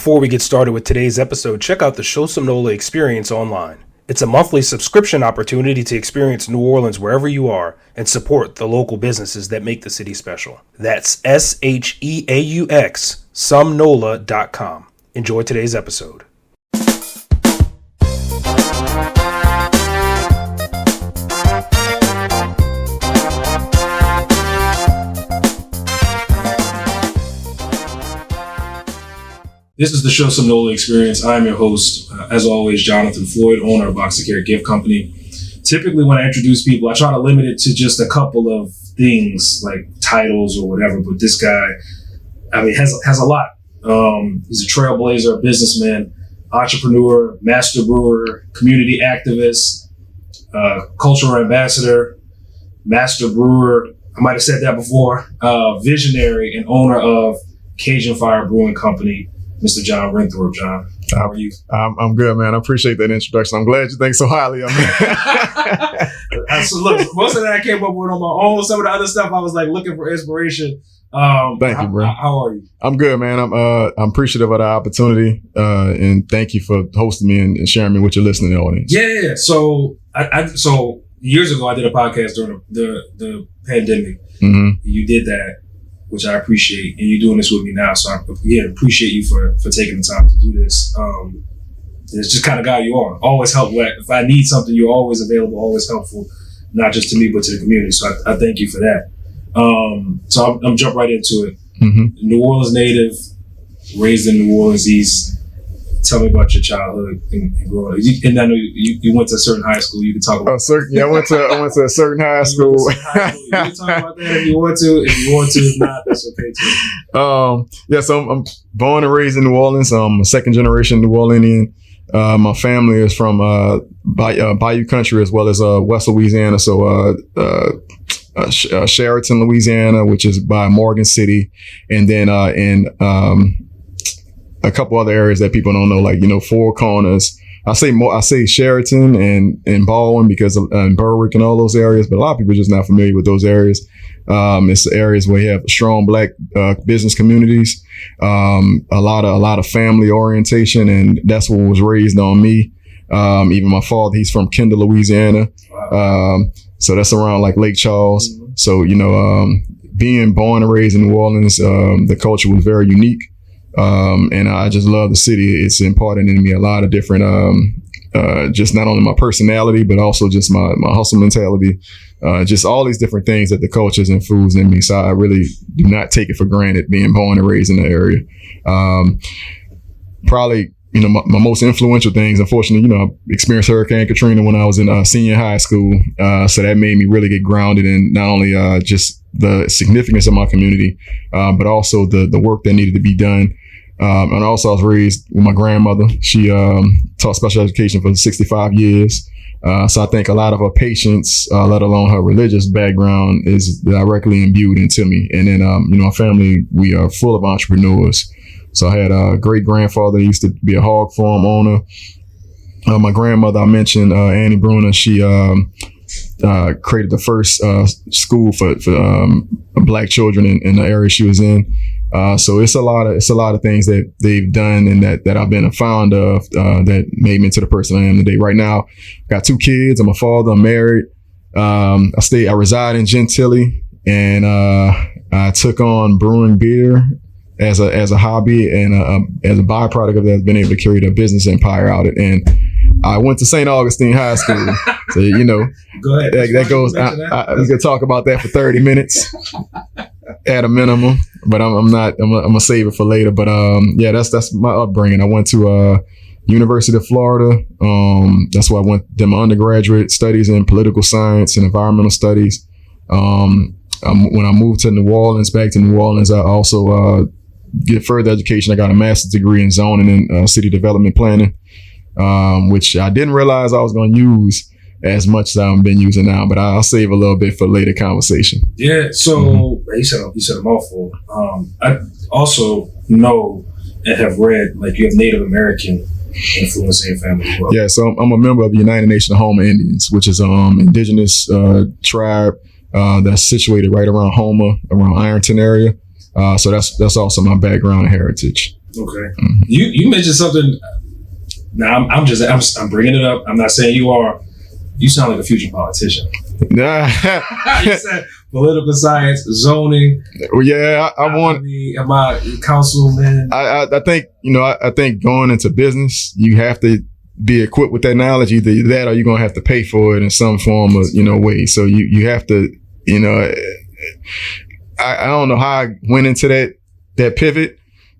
Before we get started with today's episode, check out the Sheaux Some NOLA Experience online. It's a monthly subscription opportunity to experience New Orleans wherever you are and support the local businesses that make the city special. That's SHEAUX, somenola.com. Enjoy today's episode. This is the Sheaux Some NOLA Experience. I'm your host, as always, Jon Renthrope, owner of Box to Care Gift Company. Typically, when I introduce people, I try to limit it to just a couple of things, like titles or whatever. But this guy, has a lot. He's a trailblazer, a businessman, entrepreneur, master brewer, community activist, cultural ambassador, master brewer. I might have said that before. Visionary and owner of Cajun Fire Brewing Company. Mr. Jon Renthrope. Jon, how are you? I'm good, man. I appreciate that introduction. I'm glad you think so highly of me. So look, most of that I came up with on my own. Some of the other stuff I was like looking for inspiration. Thank you, bro. How are you? I'm good, man. I'm appreciative of the opportunity, and thank you for hosting me and sharing me with your listening audience. Yeah. So so years ago I did a podcast during the pandemic. Mm-hmm. You did that, which I appreciate, and you're doing this with me now. So I appreciate you for taking the time to do this. It's just kind of guy you are. Always help. If I need something, you're always available, always helpful, not just to me, but to the community. So I thank you for that. So I'm jump right into it. Mm-hmm. New Orleans native, raised in New Orleans East. Tell me about your childhood and growing up. And I know you went to a certain high school. You can talk about. I went to a certain high school. You can talk about that if you want to. If you want to, if not, that's okay too. So I'm born and raised in New Orleans. I'm a second generation New Orleanian. My family is from Bayou Country as well as West Louisiana. So Sheraton, Louisiana, which is by Morgan City, and then in a couple other areas that people don't know, like, Four Corners. I say Sheraton and Baldwin because and Berwick and all those areas, but a lot of people are just not familiar with those areas. It's areas where you have strong Black business communities, a lot of family orientation, and that's what was raised on me. Even my father, he's from Kendall, Louisiana. Wow. So that's around like Lake Charles. Mm-hmm. So, being born and raised in New Orleans, the culture was very unique. And I just love the city. It's imparted in me a lot of different, just not only my personality, but also just my hustle mentality, just all these different things that the cultures infuse in me. So I really do not take it for granted being born and raised in the area. Probably, my most influential things, unfortunately, I experienced Hurricane Katrina when I was in senior high school. So that made me really get grounded in not only just the significance of my community, but also the work that needed to be done. And also I was raised with my grandmother. She taught special education for 65 years. So I think a lot of her patience, let alone her religious background, is directly imbued into me. And then, our family, we are full of entrepreneurs. So I had a great grandfather who used to be a hog farm owner. My grandmother, I mentioned, Annie Bruner, she created the first school for Black children in the area she was in. So it's a lot of things that they've done and that I've been a fond of that made me into the person I am today. Right now, I got 2 kids. I'm a father. I'm married. I reside in Gentilly, and I took on brewing beer as a hobby, and as a byproduct of that, I've been able to carry a business empire out it. And I went to St. Augustine High School. So, Go ahead. That goes, we could talk about that for 30 minutes at a minimum, but I'm gonna save it for later. But that's my upbringing. I went to University of Florida. That's where I did my undergraduate studies in political science and environmental studies. When I moved to back to New Orleans, I also get further education. I got a master's degree in zoning and city development planning, which I didn't realize I was going to use as much as I've been using now, but I'll save a little bit for later conversation. Yeah. So you said a mouthful. I also know and have read, like, you have Native American influence in your family as well. Yeah. So I'm a member of the United Nations of Houma Indians, which is indigenous tribe that's situated right around Houma, around Ironton area. So that's also my background and heritage. Okay. You mentioned something. Now I'm bringing it up. I'm not saying you are. You sound like a future politician. Nah. You said political science, zoning. Well, yeah, I want. Am I councilman? I think I think going into business, you have to be equipped with that knowledge. Either that, or you're gonna have to pay for it in some form of way. So you have to I don't know how I went into that pivot.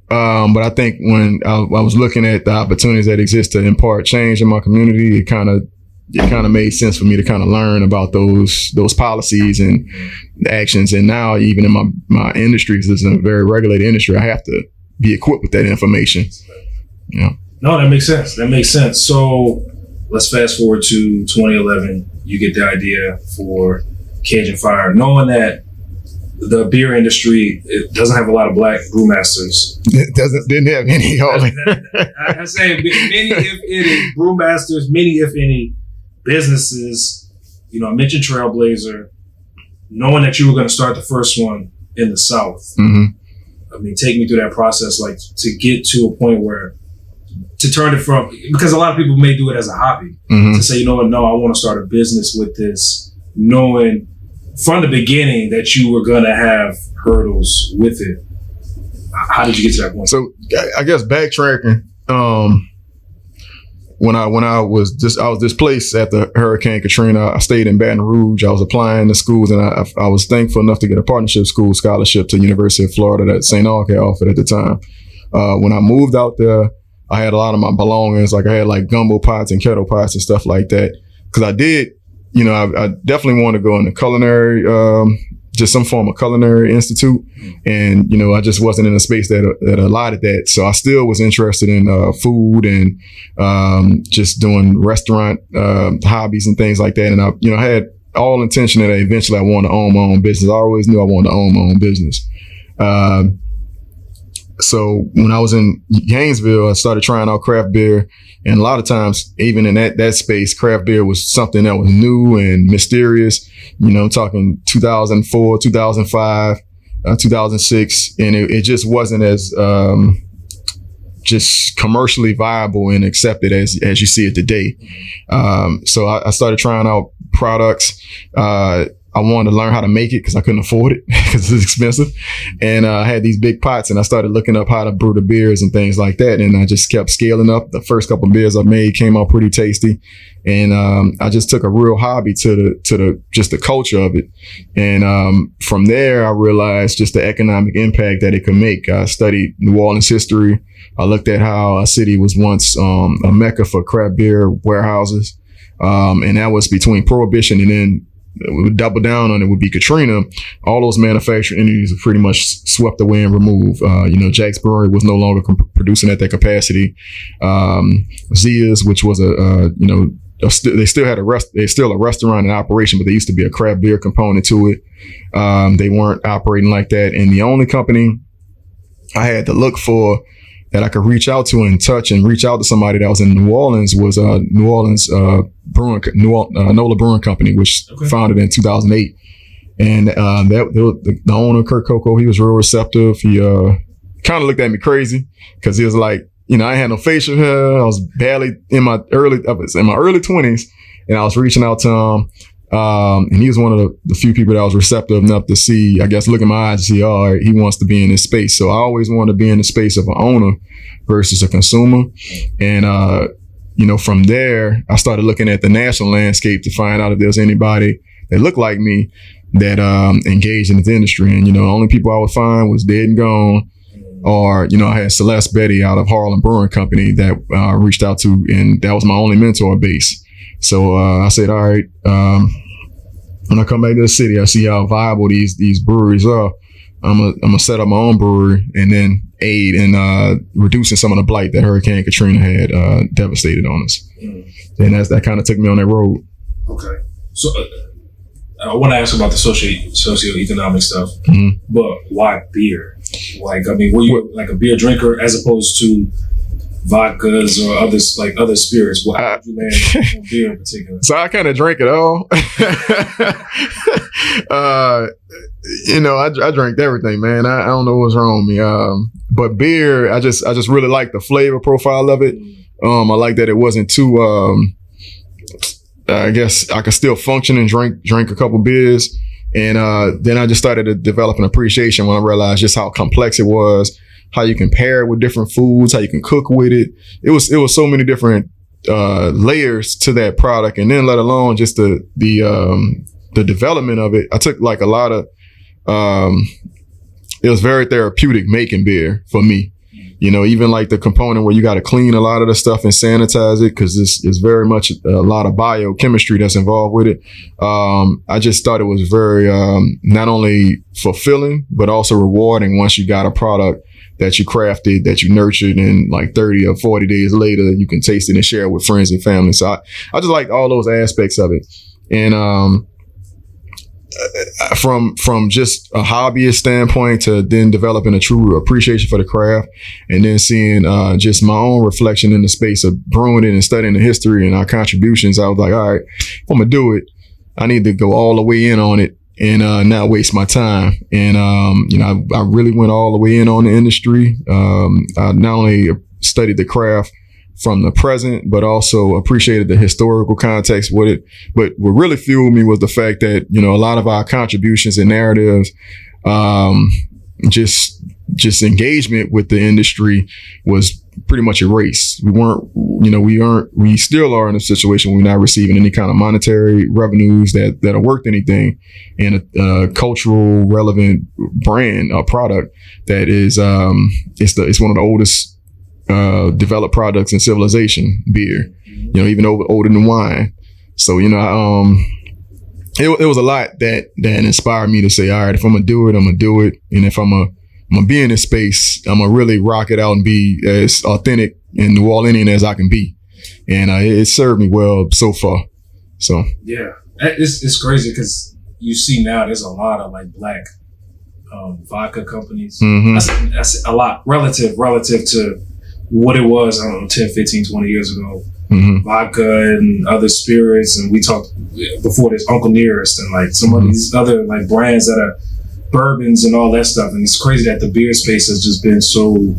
But I think when I was looking at the opportunities that exist to impart change in my community, it kind of made sense for me to kind of learn about those policies and actions. And now even in my industry, because it's a very regulated industry, I have to be equipped with that information. No, that makes sense. So let's fast forward to 2011. You get the idea for Cajun Fire, knowing that the beer industry, it doesn't have a lot of black brewmasters. It didn't have any. I say many, if any, brewmasters, many, if any, businesses. I mentioned Trailblazer, knowing that you were going to start the first one in the South. Mm-hmm. I mean, take me through that process, like to get to a point where to turn it from, because a lot of people may do it as a hobby, mm-hmm. to say, you know what, no, I want to start a business with this, knowing from the beginning that you were going to have hurdles with it. How did you get to that point? So I guess backtracking, when I was displaced after Hurricane Katrina, I stayed in Baton Rouge. I was applying to schools, and I was thankful enough to get a partnership school scholarship to University of Florida that St. Aug had offered at the time. When I moved out there, I had a lot of my belongings, like I had like gumbo pots and kettle pots and stuff like that. Because I did, I definitely want to go into culinary, just some form of culinary institute. And, I just wasn't in a space that allotted that. So I still was interested in food and just doing restaurant hobbies and things like that. And I had all intention that eventually I wanted to own my own business. I always knew I wanted to own my own business. So when I was in Gainesville, I started trying out craft beer. And a lot of times, even in that space, craft beer was something that was new and mysterious, talking 2004, 2005, 2006. And it just wasn't as just commercially viable and accepted as you see it today. So I started trying out products. I wanted to learn how to make it because I couldn't afford it because it's expensive. And I had these big pots, and I started looking up how to brew the beers and things like that. And I just kept scaling up. The first couple of beers I made came out pretty tasty. And I just took a real hobby to the culture of it. And from there, I realized just the economic impact that it could make. I studied New Orleans history. I looked at how a city was once a mecca for craft beer warehouses. And that was between Prohibition and then we would double down on it would be Katrina. All those manufacturing entities were pretty much swept away and removed. Jack's Brewery was no longer producing at that capacity. Zia's, which was they still had they're still a restaurant in operation, but there used to be a craft beer component to it. They weren't operating like that. And the only company I had to look for that I could reach out to and touch and reach out to somebody that was in New Orleans was New Orleans NOLA Brewing Company, which founded in 2008. And the owner, Kurt Coco, he was real receptive. He kind of looked at me crazy because he was like, I had no facial hair. I was barely in my early 20s, and I was reaching out to him. And he was one of the few people that was receptive enough to see, I guess, look in my eyes and see, all right, he wants to be in this space. So I always wanted to be in the space of an owner versus a consumer. And, from there, I started looking at the national landscape to find out if there was anybody that looked like me that engaged in this industry. And, the only people I would find was dead and gone. Or, I had Celeste Betty out of Harlem Brewing Company that I reached out to, and that was my only mentor base. So I said, all right, when I come back to the city, I see how viable these breweries are. I'm gonna set up my own brewery and then aid in reducing some of the blight that Hurricane Katrina had devastated on us. And that kind of took me on that road. Okay. So I want to ask about the socioeconomic stuff, but why beer? Were you like a beer drinker as opposed to vodkas or other spirits? Why did you land on beer in particular? So I kind of drank it all. I drank everything, man. I don't know what's wrong with me. But beer, I just really like the flavor profile of it. I like that it wasn't too, I guess I could still function and drink a couple beers. And then I just started to develop an appreciation when I realized just how complex it was, how you can pair it with different foods, how you can cook with it. It was so many different layers to that product, and then let alone just the development of it. I took like a lot of it was very therapeutic making beer for me. You know, even like the component where you got to clean a lot of the stuff and sanitize it, because it's very much a lot of biochemistry that's involved with it. I just thought it was very not only fulfilling, but also rewarding once you got a product that you crafted, that you nurtured, and like 30 or 40 days later, you can taste it and share it with friends and family. So I just like all those aspects of it. And from just a hobbyist standpoint to then developing a true appreciation for the craft, and then seeing just my own reflection in the space of brewing it and studying the history and our contributions, I was like, all right, if I'm gonna do it, I need to go all the way in on it and not waste my time. And I really went all the way in on the industry. I not only studied the craft from the present, but also appreciated the historical context with it. But what really fueled me was the fact that, you know, a lot of our contributions and narratives, just engagement with the industry was pretty much erased. We still are in a situation where we're not receiving any kind of monetary revenues that are worth anything in a cultural relevant brand or product that is, it's one of the oldest developed products in civilization, beer, you know, even older than wine. So, you know, it was a lot that inspired me to say, all right, if I'm gonna do it, I'm gonna do it. And if I'm gonna be in this space, I'm gonna really rock it out and be as authentic and New Orleanian as I can be. And it served me well so far. So yeah, it's crazy because you see now there's a lot of like black vodka companies. Mm-hmm. That's a lot relative to what it was, I don't know, 10, 15, 20 years ago. Mm-hmm. Vodka and other spirits, and we talked before this Uncle Nearest and like some of these other like brands that are bourbons and all that stuff. And it's crazy that the beer space has just been so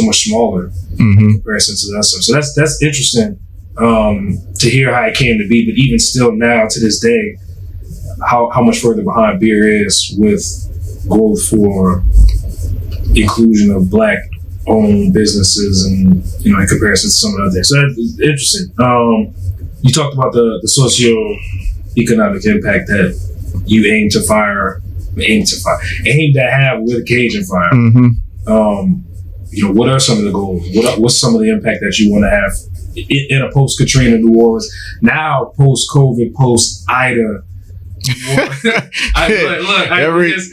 much smaller in comparison to that stuff. So that's interesting to hear how it came to be. But even still now to this day, how much further behind beer is with growth for inclusion of black own businesses, and you know, in comparison to some of the other things. So that's interesting. You talked about the socio-economic impact that you aim to have with Cajun Fire. You know, what are some of the goals? What's some of the impact that you want to have in a post-Katrina New Orleans, now post-COVID, post-Ida?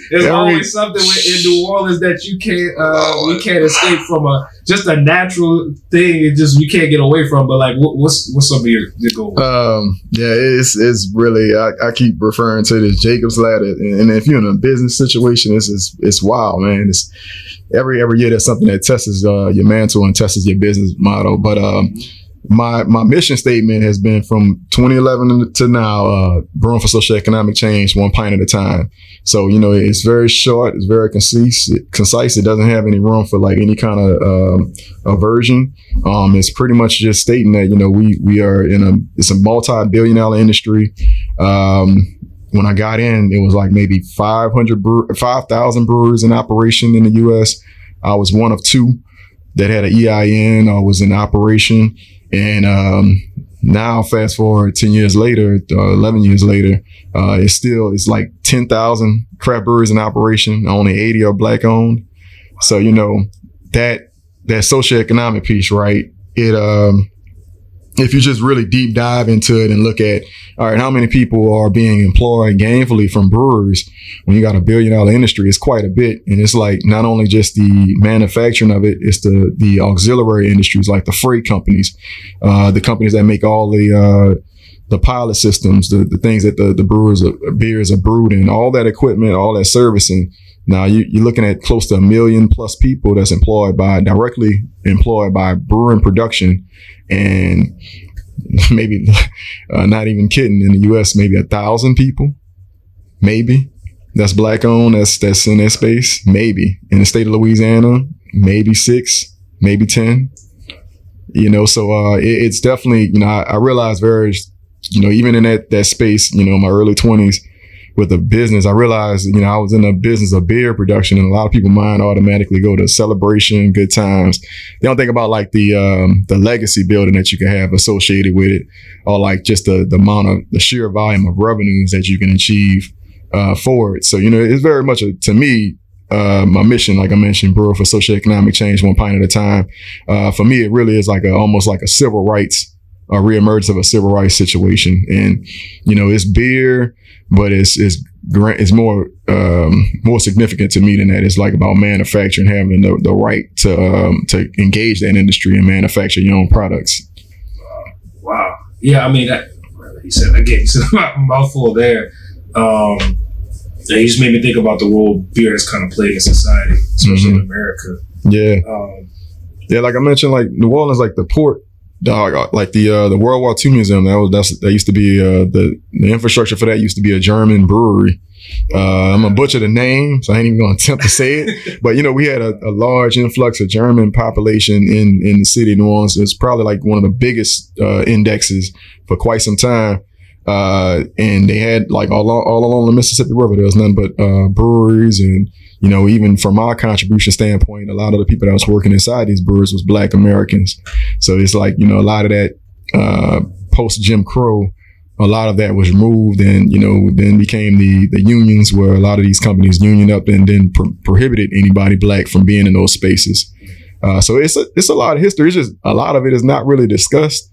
There's always something in New Orleans that you can't we can't escape from, just a natural thing. We can't get away from. But like, what's some of your goals? It's really, I keep referring to this Jacob's ladder, and if you're in a business situation, it's wild, man. It's every year there's something that tests your mantle and tests your business model. But my mission statement has been from 2011 to now, brewing for socioeconomic change, one pint at a time. So, you know, it's very short, it's very concise. It doesn't have any room for like any kind of aversion. It's pretty much just stating that, you know, we are it's a multi-billion-dollar industry. When I got in, it was like maybe 5,000 breweries in operation in the U.S. I was one of two that had an EIN or was in operation. And now, fast forward 10 years later, 11 years later, it's like 10,000 craft breweries in operation. Only 80 are black owned. So, you know, that socioeconomic piece, right? If you just really deep dive into it and look at, all right, how many people are being employed gainfully from breweries when you got $1 billion industry, it's quite a bit. And it's like not only just the manufacturing of it, it's the auxiliary industries like the freight companies, the companies that make all the pilot systems, the things that the beers are brewed in, all that equipment, all that servicing. Now you're looking at close to 1 million plus people that's directly employed by brewing production, and maybe not even kidding, in the U.S. maybe 1,000 people, maybe that's black owned. That's in that space. Maybe in the state of Louisiana, maybe 6, maybe 10. So it's definitely, I realized even in that space, my early 20s with a business, I realized, I was in the business of beer production, and a lot of people mind automatically go to celebration, good times. They don't think about like the legacy building that you can have associated with it, or like just the sheer volume of revenues that you can achieve for it. So, it's very much to me, my mission, like I mentioned, brewer for socioeconomic change, one pint at a time. For me, it really is like almost like a civil rights, a reemergence of a civil rights situation. And, it's beer, but it's more significant to me than that. It's like about manufacturing, having the right to engage that industry and manufacture your own products. Wow. Yeah, I mean, he said a mouthful there. He just made me think about the role beer has kind of played in society, especially in America. Yeah. Yeah, like I mentioned, like New Orleans, like the port, like the World War II Museum. That used to be the infrastructure for that used to be a German brewery. I'm gonna butcher the name, so I ain't even gonna attempt to say it. But we had a large influx of German population in the city of New Orleans. It's probably like one of the biggest indexes for quite some time. And they had like all along the Mississippi River, there was nothing but breweries, and even from our contribution standpoint, a lot of the people that was working inside these breweries was Black Americans. So it's like a lot of that post Jim Crow, a lot of that was removed, and then became the unions, where a lot of these companies unioned up and then prohibited anybody Black from being in those spaces. So it's a lot of history. It's just a lot of it is not really discussed.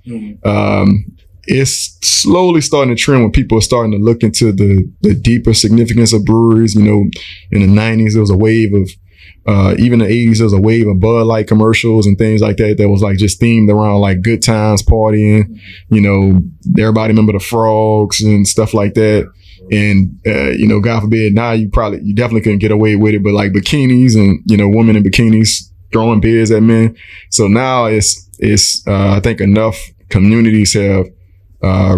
It's slowly starting to trend when people are starting to look into the deeper significance of breweries. In the 90s, there was a wave of, even the 80s, there was a wave of Bud Light commercials and things like that was like just themed around like good times, partying. Everybody remember the frogs and stuff like that. And, God forbid, now you definitely couldn't get away with it, but like bikinis and, women in bikinis throwing beers at men. So now it's I think enough communities have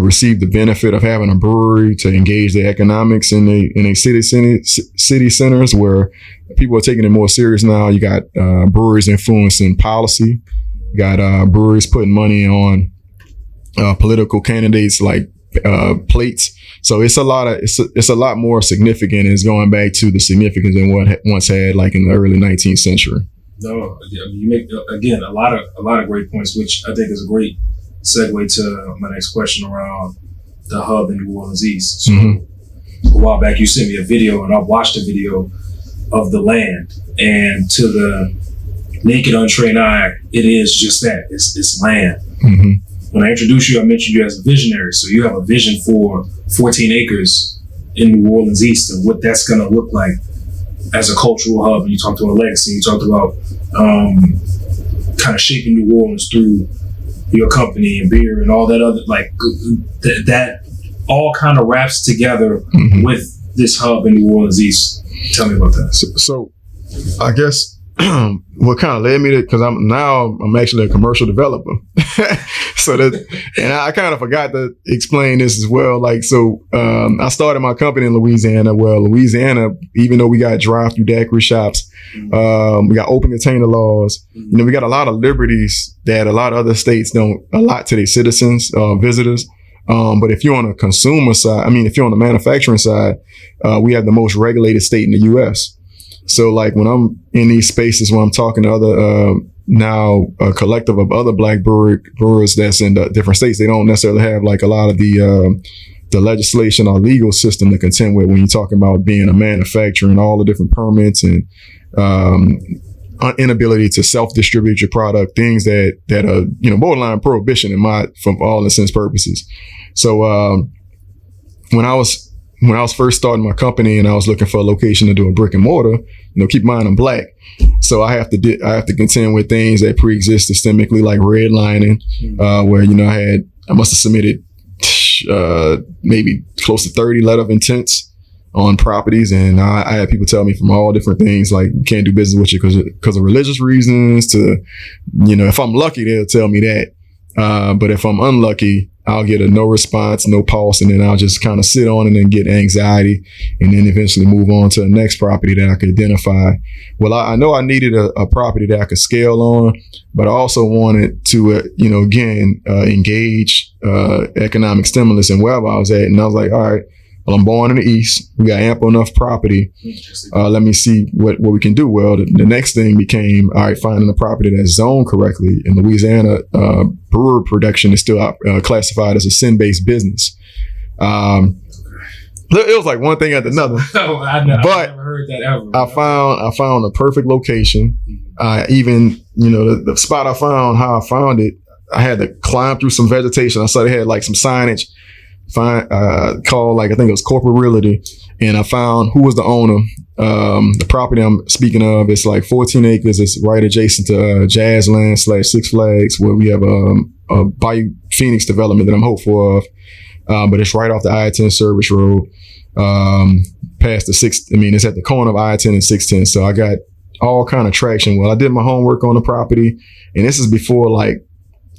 received the benefit of having a brewery to engage the economics in a city centers, where people are taking it more serious now. You got breweries influencing policy. You got breweries putting money on political candidates like plates. So it's a lot more significant, and it's going back to the significance in what once had like in the early 19th century. No, you make again a lot of great points, which I think is a great segue to my next question around the hub in New Orleans East. So a while back, you sent me a video, and I watched a video of the land, and to the naked, untrained eye, it is just that. It's land. When I introduced you, I mentioned you as a visionary. So you have a vision for 14 acres in New Orleans East and what that's going to look like as a cultural hub. And you talked about legacy. You talked about kind of shaping New Orleans through your company and beer and all that other, like that all kind of wraps together with this hub in New Orleans East. Tell me about that. So I guess what kind of led me to, because I'm actually a commercial developer. And I kind of forgot to explain this as well. Like, so I started my company in Louisiana. Well, Louisiana, even though we got drive-through daiquiri shops, we got open container laws, we got a lot of liberties that a lot of other states don't allot to their citizens, visitors. But if you're on a consumer side, if you're on the manufacturing side, we have the most regulated state in the U.S. So like when I'm in these spaces, when I'm talking to other, now a collective of other Black brewers that's in the different states, they don't necessarily have like a lot of the legislation or legal system to contend with when you're talking about being a manufacturer and all the different permits and inability to self-distribute your product, things that are borderline prohibition from all intents and purposes. So when I was first starting my company and I was looking for a location to do a brick and mortar, keep in mind I'm Black, so I have to contend with things that pre-exist systemically, like redlining, where I must have submitted maybe close to 30 letter of intents on properties, and I had people tell me from all different things, like, we can't do business with you because of religious reasons, to if I'm lucky they'll tell me that, but if I'm unlucky, I'll get a no response, no pulse, and then I'll just kind of sit on it and get anxiety, and then eventually move on to the next property that I could identify. Well, I know I needed a property that I could scale on, but I also wanted to, engage economic stimulus in wherever I was at. And I was like, all right, well, I'm born in the East. We got ample enough property. Let me see what we can do. Well, the next thing became, all right, finding a property that's zoned correctly. In Louisiana, brewer production is still classified as a sin-based business. It was like one thing after another. Oh, I've never heard that ever. I found a perfect location. Even, the spot I found, how I found it, I had to climb through some vegetation. I saw they had like some signage called, like, I think it was Corporate Realty, and I found who was the owner. The property I'm speaking of, it's like 14 acres. It's right adjacent to Jazzland / Six Flags, where we have a Bayou Phoenix development that I'm hopeful of. But it's right off the I-10 service road, past the it's at the corner of I-10 and 610. So I got all kind of traction. Well, I did my homework on the property, and this is before like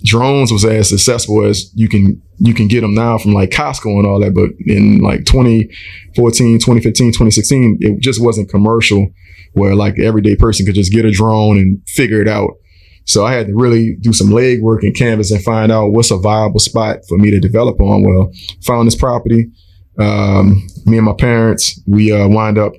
drones was as accessible as you can get them now from like Costco and all that. But in like 2014, 2015, 2016, it just wasn't commercial where like the everyday person could just get a drone and figure it out. So I had to really do some legwork and canvas and find out what's a viable spot for me to develop on. Well, found this property. Me and my parents, we wind up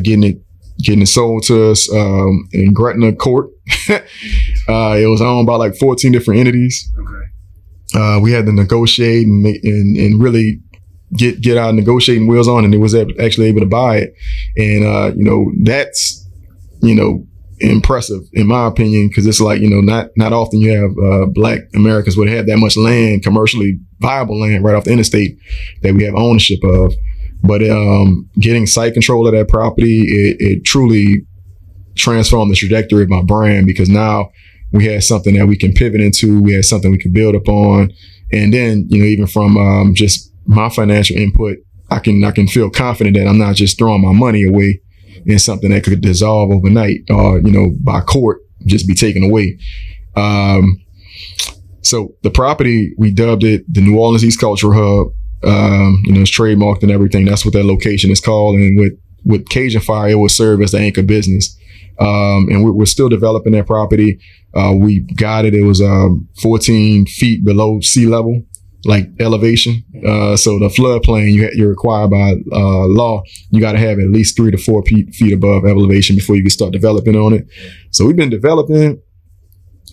getting it sold to us in Gretna Court. It was owned by like 14 different entities. Okay. We had to negotiate and really get our negotiating wheels on, and it was actually able to buy it. And that's impressive in my opinion, because it's like not often you have Black Americans would have that much land, commercially viable land right off the interstate that we have ownership of. But getting site control of that property, it truly transformed the trajectory of my brand, because now we had something that we can pivot into. We had something we can build upon. And then, even from just my financial input, I can feel confident that I'm not just throwing my money away in something that could dissolve overnight or, by court, just be taken away. So the property, we dubbed it the New Orleans East Cultural Hub. It's trademarked and everything. That's what that location is called. And with Cajun Fire, it will serve as the anchor business. And we're still developing that property. We got it. It was 14 feet below sea level, like elevation. So the floodplain, you're required by law, you got to have at least 3 to 4 feet above elevation before you can start developing on it. So we've been developing,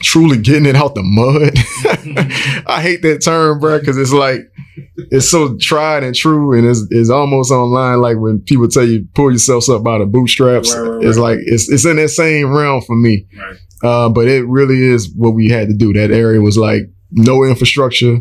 truly getting it out the mud. I hate that term, bro, because it's like, it's so tried and true, and it's almost online. Like when people tell you pull yourself up by the bootstraps, right. It's like it's in that same realm for me. Right. But it really is what we had to do. That area was like no infrastructure,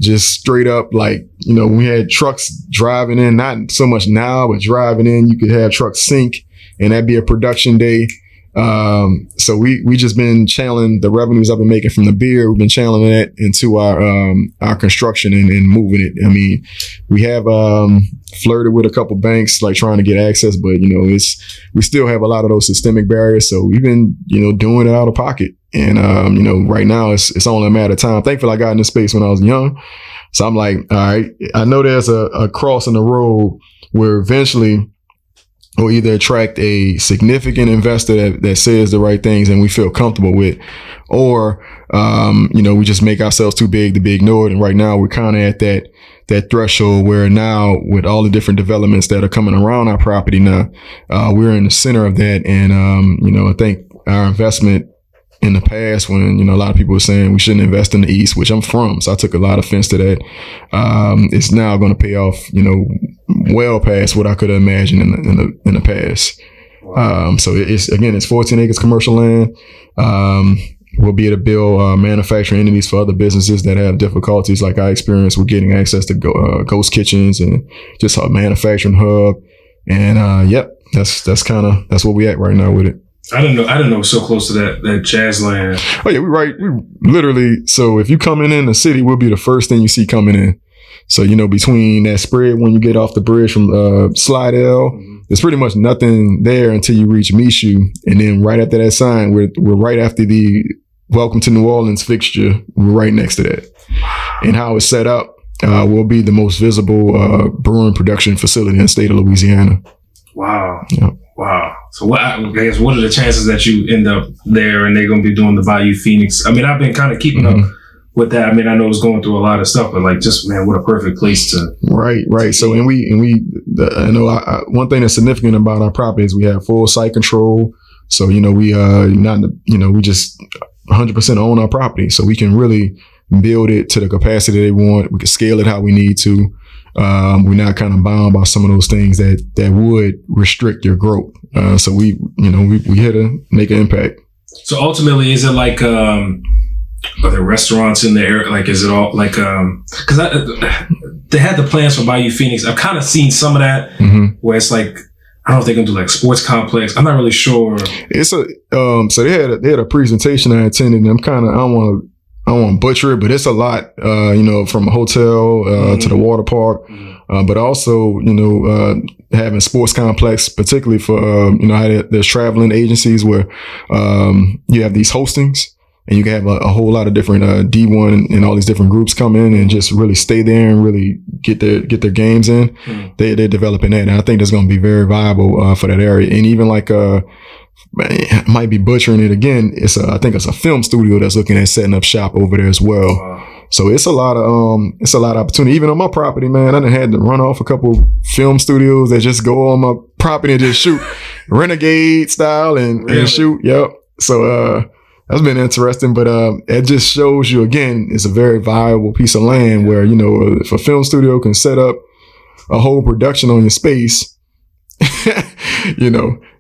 just straight up like, we had trucks driving in, not so much now, but driving in, you could have trucks sink, and that'd be a production day. So we just been channeling the revenues I've been making from the beer. We've been channeling that into our construction and moving it. I mean, we have flirted with a couple banks, like trying to get access, but we still have a lot of those systemic barriers. So we've been doing it out of pocket, and right now it's only a matter of time. Thankfully, I got in this space when I was young, so I'm like, all right, I know there's a cross in the road where eventually we'll either attract a significant investor that says the right things and we feel comfortable with, or, we just make ourselves too big to be ignored. And right now we're kind of at that threshold where now, with all the different developments that are coming around our property now, we're in the center of that. And, I think our investment in the past, when, a lot of people were saying we shouldn't invest in the East, which I'm from, so I took a lot of offense to that. It's now going to pay off, well past what I could have imagined in the past. Wow. So it's 14 acres commercial land. We'll be able to build manufacturing entities for other businesses that have difficulties, like I experienced with getting access to ghost kitchens and just a manufacturing hub. And that's where we at right now with it. I didn't know it was so close to that jazz land. Oh yeah, we literally, so if you coming in the city, we'll be the first thing you see coming in. So, between that spread when you get off the bridge from Slidell, there's pretty much nothing there until you reach Michoud. And then right after that sign, we're right after the Welcome to New Orleans fixture. We're right next to that. And how it's set up, will be the most visible brewing production facility in the state of Louisiana. Wow. Yeah. Wow. So what are the chances that you end up there and they're going to be doing the Bayou Phoenix? I mean, I've been kind of keeping up with that. I mean, I know it's going through a lot of stuff, but like, just, man, what a perfect place to. Right. So, one thing that's significant about our property is we have full site control. So, we we just 100% own our property. So we can really build it to the capacity they want. We can scale it how we need to. We're not kind of bound by some of those things that would restrict your growth. So we here to make an impact. So ultimately, is it like, are there restaurants in the area? Like, is it all like, cause they had the plans for Bayou Phoenix. I've kind of seen some of that where it's like, I don't know if they can do like sports complex. I'm not really sure. It's so they had a presentation I attended, and I don't want to butcher it, but it's a lot, from a hotel to the water park, but also, having sports complex, particularly for, there's traveling agencies where you have these hostings, and you can have a whole lot of different D1 and all these different groups come in and just really stay there and really get their games in. They're developing that, and I think that's going to be very viable for that area. And even like I might be butchering it again. I think it's a film studio that's looking at setting up shop over there as well. Wow. So it's a lot of opportunity. Even on my property, man, I done had to run off a couple film studios that just go on my property and just shoot renegade style and shoot. Yep. So that's been interesting, but it just shows you again, it's a very viable piece of land where, if a film studio can set up a whole production on your space,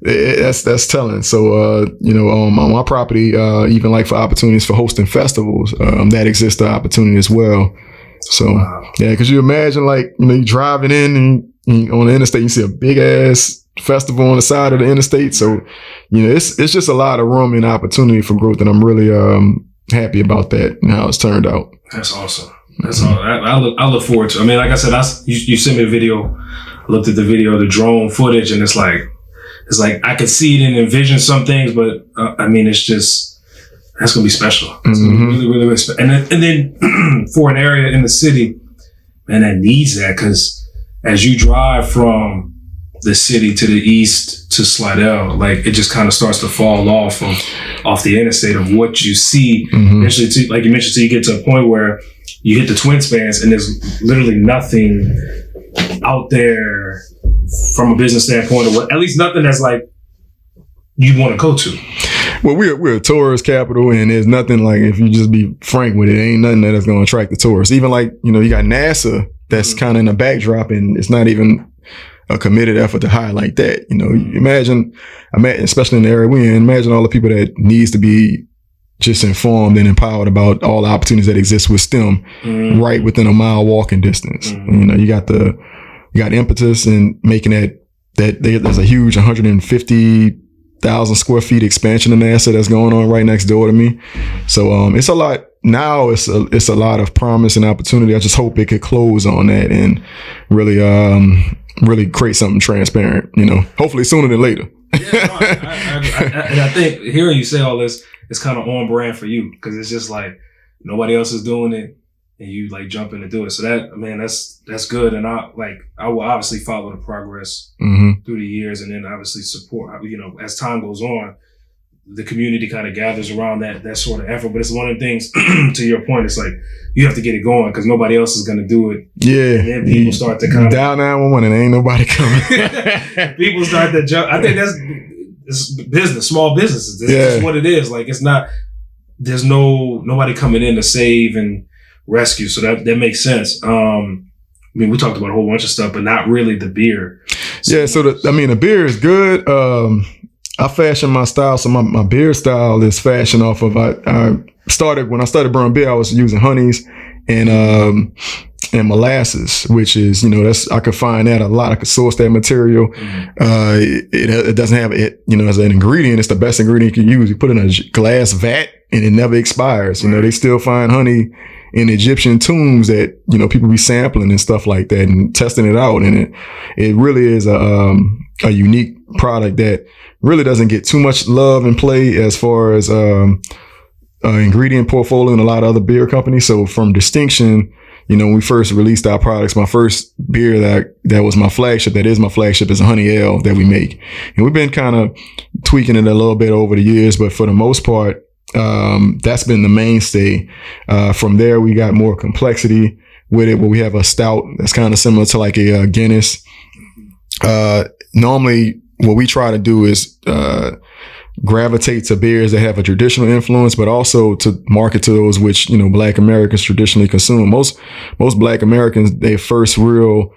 that's telling. So, on my property, even like for opportunities for hosting festivals, that exists the opportunity as well. So, yeah, cause you imagine like, you driving in and on the interstate, you see a big ass festival on the side of the interstate. So, it's just a lot of room and opportunity for growth. And I'm really, happy about that and how it's turned out. That's awesome. That's all. I look forward to it. I mean, like I said, you sent me a video. I looked at the video, the drone footage, and it's like I could see it and envision some things, but I mean, it's just, that's gonna be special. It's gonna be really, really, really special. And then for an area in the city, man, that needs that, because as you drive from the city to the east to Slidell, like it just kind of starts to fall off the interstate of what you see. Eventually, like you mentioned, till you get to a point where you hit the twin spans and there's literally nothing out there from a business standpoint, or at least nothing that's like you want to go to. Well, we're a tourist capital, and there's nothing like, if you just be frank with it, ain't nothing that's going to attract the tourists. Even like, you got NASA that's kind of in the backdrop, and it's not even a committed effort to highlight that. Imagine, especially in the area we're in, imagine all the people that needs to be just informed and empowered about all the opportunities that exist with STEM right within a mile walking distance. You got impetus in making there's a huge 150,000 square feet expansion in NASA that's going on right next door to me. So it's a lot now. It's a lot of promise and opportunity. I just hope it could close on that and really create something transparent. Hopefully sooner than later. And I think hearing you say all this, it's kind of on brand for you, because it's just like nobody else is doing it and you like jump in to do it. So that, man, that's good. And I will obviously follow the progress through the years, and then obviously support, as time goes on, the community kind of gathers around that sort of effort. But it's one of the things, to your point, it's like you have to get it going because nobody else is going to do it. Yeah. And then people start to kind of dial 911 and ain't nobody coming. People start to jump. I think it's business, small businesses. This is what it is. Like, it's not, there's nobody coming in to save and rescue. So that makes sense. I mean, we talked about a whole bunch of stuff, but not really the beer. So the beer is good. I fashion my style. So my beer style is fashioned off of, when I started brewing beer, I was using honeys and molasses, which is, I could find that a lot. I could source that material. It doesn't have it, as an ingredient. It's the best ingredient you can use. You put it in a glass vat and it never expires. They still find honey in Egyptian tombs that, people be sampling and stuff like that and testing it out. And it really is a unique product that really doesn't get too much love and play as far as, ingredient portfolio in a lot of other beer companies. So from distinction, when we first released our products, my first beer that was my flagship, that is my flagship, is a honey ale that we make. And we've been kind of tweaking it a little bit over the years, but for the most part, that's been the mainstay. From there, we got more complexity with it, where we have a stout that's kind of similar to like a Guinness. Normally, what we try to do is gravitate to beers that have a traditional influence, but also to market to those which Black Americans traditionally consume. Most Black Americans, their first real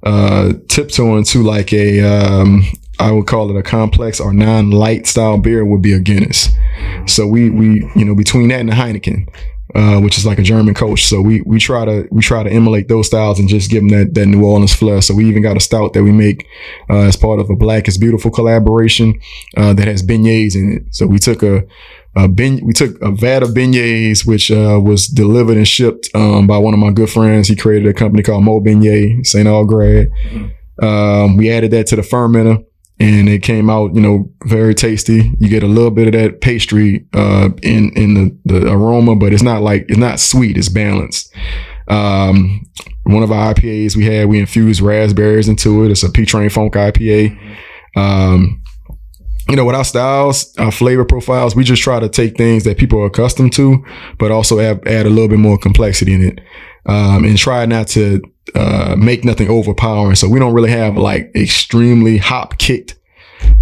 tiptoe into like I would call it a complex or non-light style beer would be a Guinness. So we between that and the Heineken, which is like a German Kolsch. So we try to emulate those styles and just give them that New Orleans flair. So we even got a stout that we make as part of a Black is Beautiful collaboration that has beignets in it. So we took a vat of beignets, which was delivered and shipped by one of my good friends. He created a company called Mo Beignet, St. Aug grad. We added that to the fermenter, and it came out, very tasty. You get a little bit of that pastry in the aroma, but it's not sweet. It's balanced. One of our IPAs we infused raspberries into it. It's a P-Train Funk IPA. With our styles, our flavor profiles, we just try to take things that people are accustomed to, but also add a little bit more complexity in it, and try not to make nothing overpowering. So we don't really have like extremely hop kicked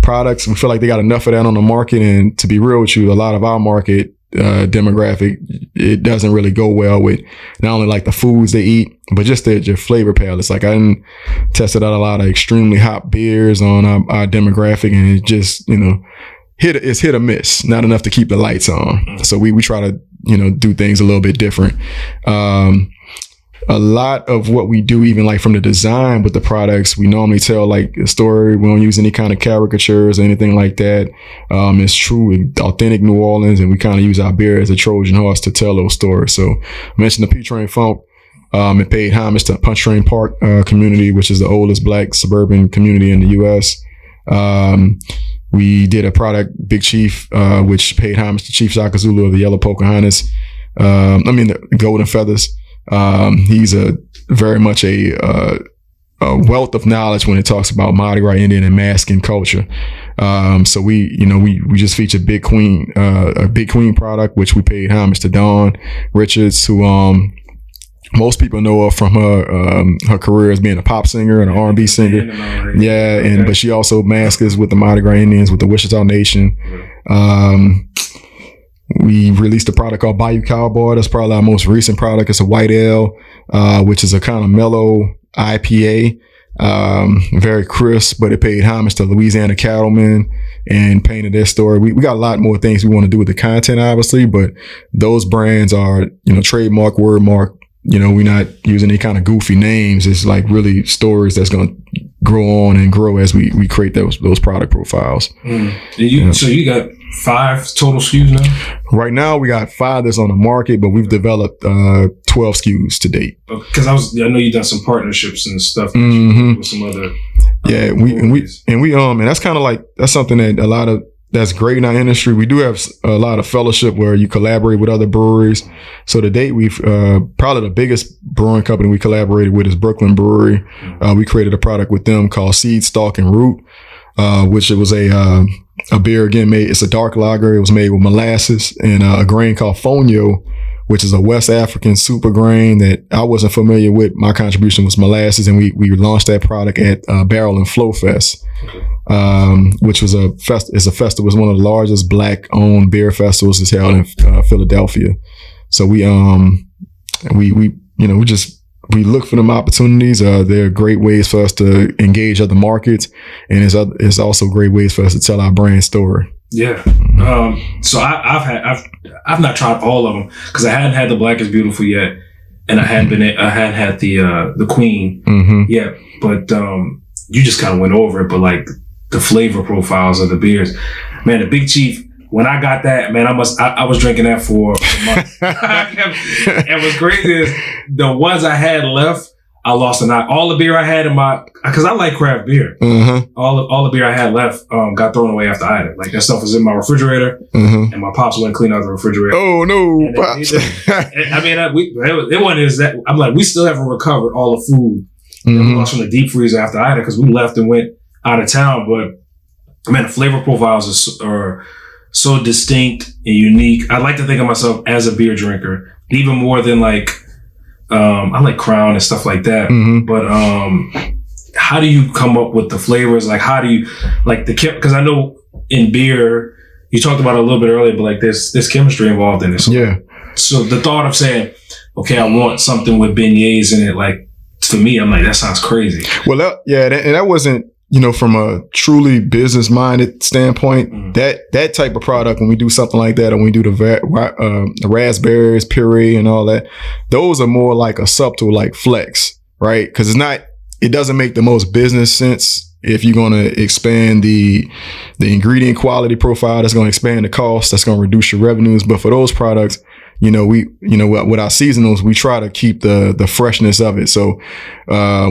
products. We feel like they got enough of that on the market. And to be real with you, a lot of our market demographic, it doesn't really go well with not only like the foods they eat, but just their flavor palettes. Like I didn't tested out a lot of extremely hot beers on our demographic, and it just, it's hit or miss, not enough to keep the lights on. So we try to, do things a little bit different. A lot of what we do, even like from the design with the products, we normally tell like a story. We don't use any kind of caricatures or anything like that. It's true and authentic New Orleans, and we kind of use our beer as a Trojan horse to tell those stories. So I mentioned the P-Train Funk. It paid homage to Punch Train Park community, which is the oldest Black suburban community in the U.S. We did a product, Big Chief, which paid homage to Chief Zulu of the Yellow Pocahontas. The Golden Feathers. He's very much a wealth of knowledge when it talks about Mardi Gras Indian and masking culture. So we just featured Big Queen, a Big Queen product, which we paid homage to Dawn Richards, who most people know her from her career as being a pop singer and an R&B singer. Yeah, but she also masks with the Mardi Gras Indians, with the Wichita Nation. We released a product called Bayou Cowboy. That's probably our most recent product. It's a white ale, which is a kind of mellow IPA, very crisp, but it paid homage to Louisiana cattlemen and painted their story. We got a lot more things we want to do with the content, obviously, but those brands are, trademark, wordmark. We're not using any kind of goofy names. It's like really stories that's going to grow on and grow as we create those product profiles. So you got 5 total SKUs now? Right now, we got 5 that's on the market, but we've developed 12 SKUs to date. Because I know you've done some partnerships and stuff with some other. And that's kind of like, that's something that that's great in our industry. We do have a lot of fellowship where you collaborate with other breweries. So to date, we've probably the biggest brewing company we collaborated with is Brooklyn Brewery. We created a product with them called Seed, Stalk, and Root, which it was a beer again made. It's a dark lager. It was made with molasses and a grain called fonio, which is a West African super grain that I wasn't familiar with. My contribution was molasses, and we launched that product at Barrel and Flow Fest, which was a festival. It's one of the largest Black-owned beer festivals. It's held in Philadelphia. So we look for them opportunities. They're great ways for us to engage other markets, and it's also great ways for us to tell our brand story. Yeah. So I've not tried all of them because I hadn't had the Black is Beautiful yet, and I hadn't had the Queen yet. But you just kind of went over it. But like the flavor profiles of the beers, man, the Big Chief. When I got that, man, I was drinking that for a month. And what's crazy is the ones I had left, I lost a night. All the beer I had in because I like craft beer. All the beer I had left got thrown away after I had it. Like that stuff was in my refrigerator, and my pops went clean out the refrigerator. Oh no, pops! I mean, it wasn't is that I'm like, we still haven't recovered all the food that we lost from the deep freezer after I had it because we left and went out of town. But man, the flavor profiles are so distinct and unique. I like to think of myself as a beer drinker, even more than like. I like Crown and stuff like that, but how do you come up with the flavors? Like, how do you like because I know in beer you talked about it a little bit earlier, but like there's chemistry involved in it. So the thought of saying, okay, I want something with beignets in it, like for me, I'm like, that sounds crazy. Well, that wasn't. From a truly business-minded standpoint, that type of product, when we do something like that, and we do the raspberries puree and all that, those are more like a subtle like flex, right? Because it doesn't make the most business sense if you're going to expand the ingredient quality profile. That's going to expand the cost. That's going to reduce your revenues. But for those products, with our seasonals, we try to keep the freshness of it. So,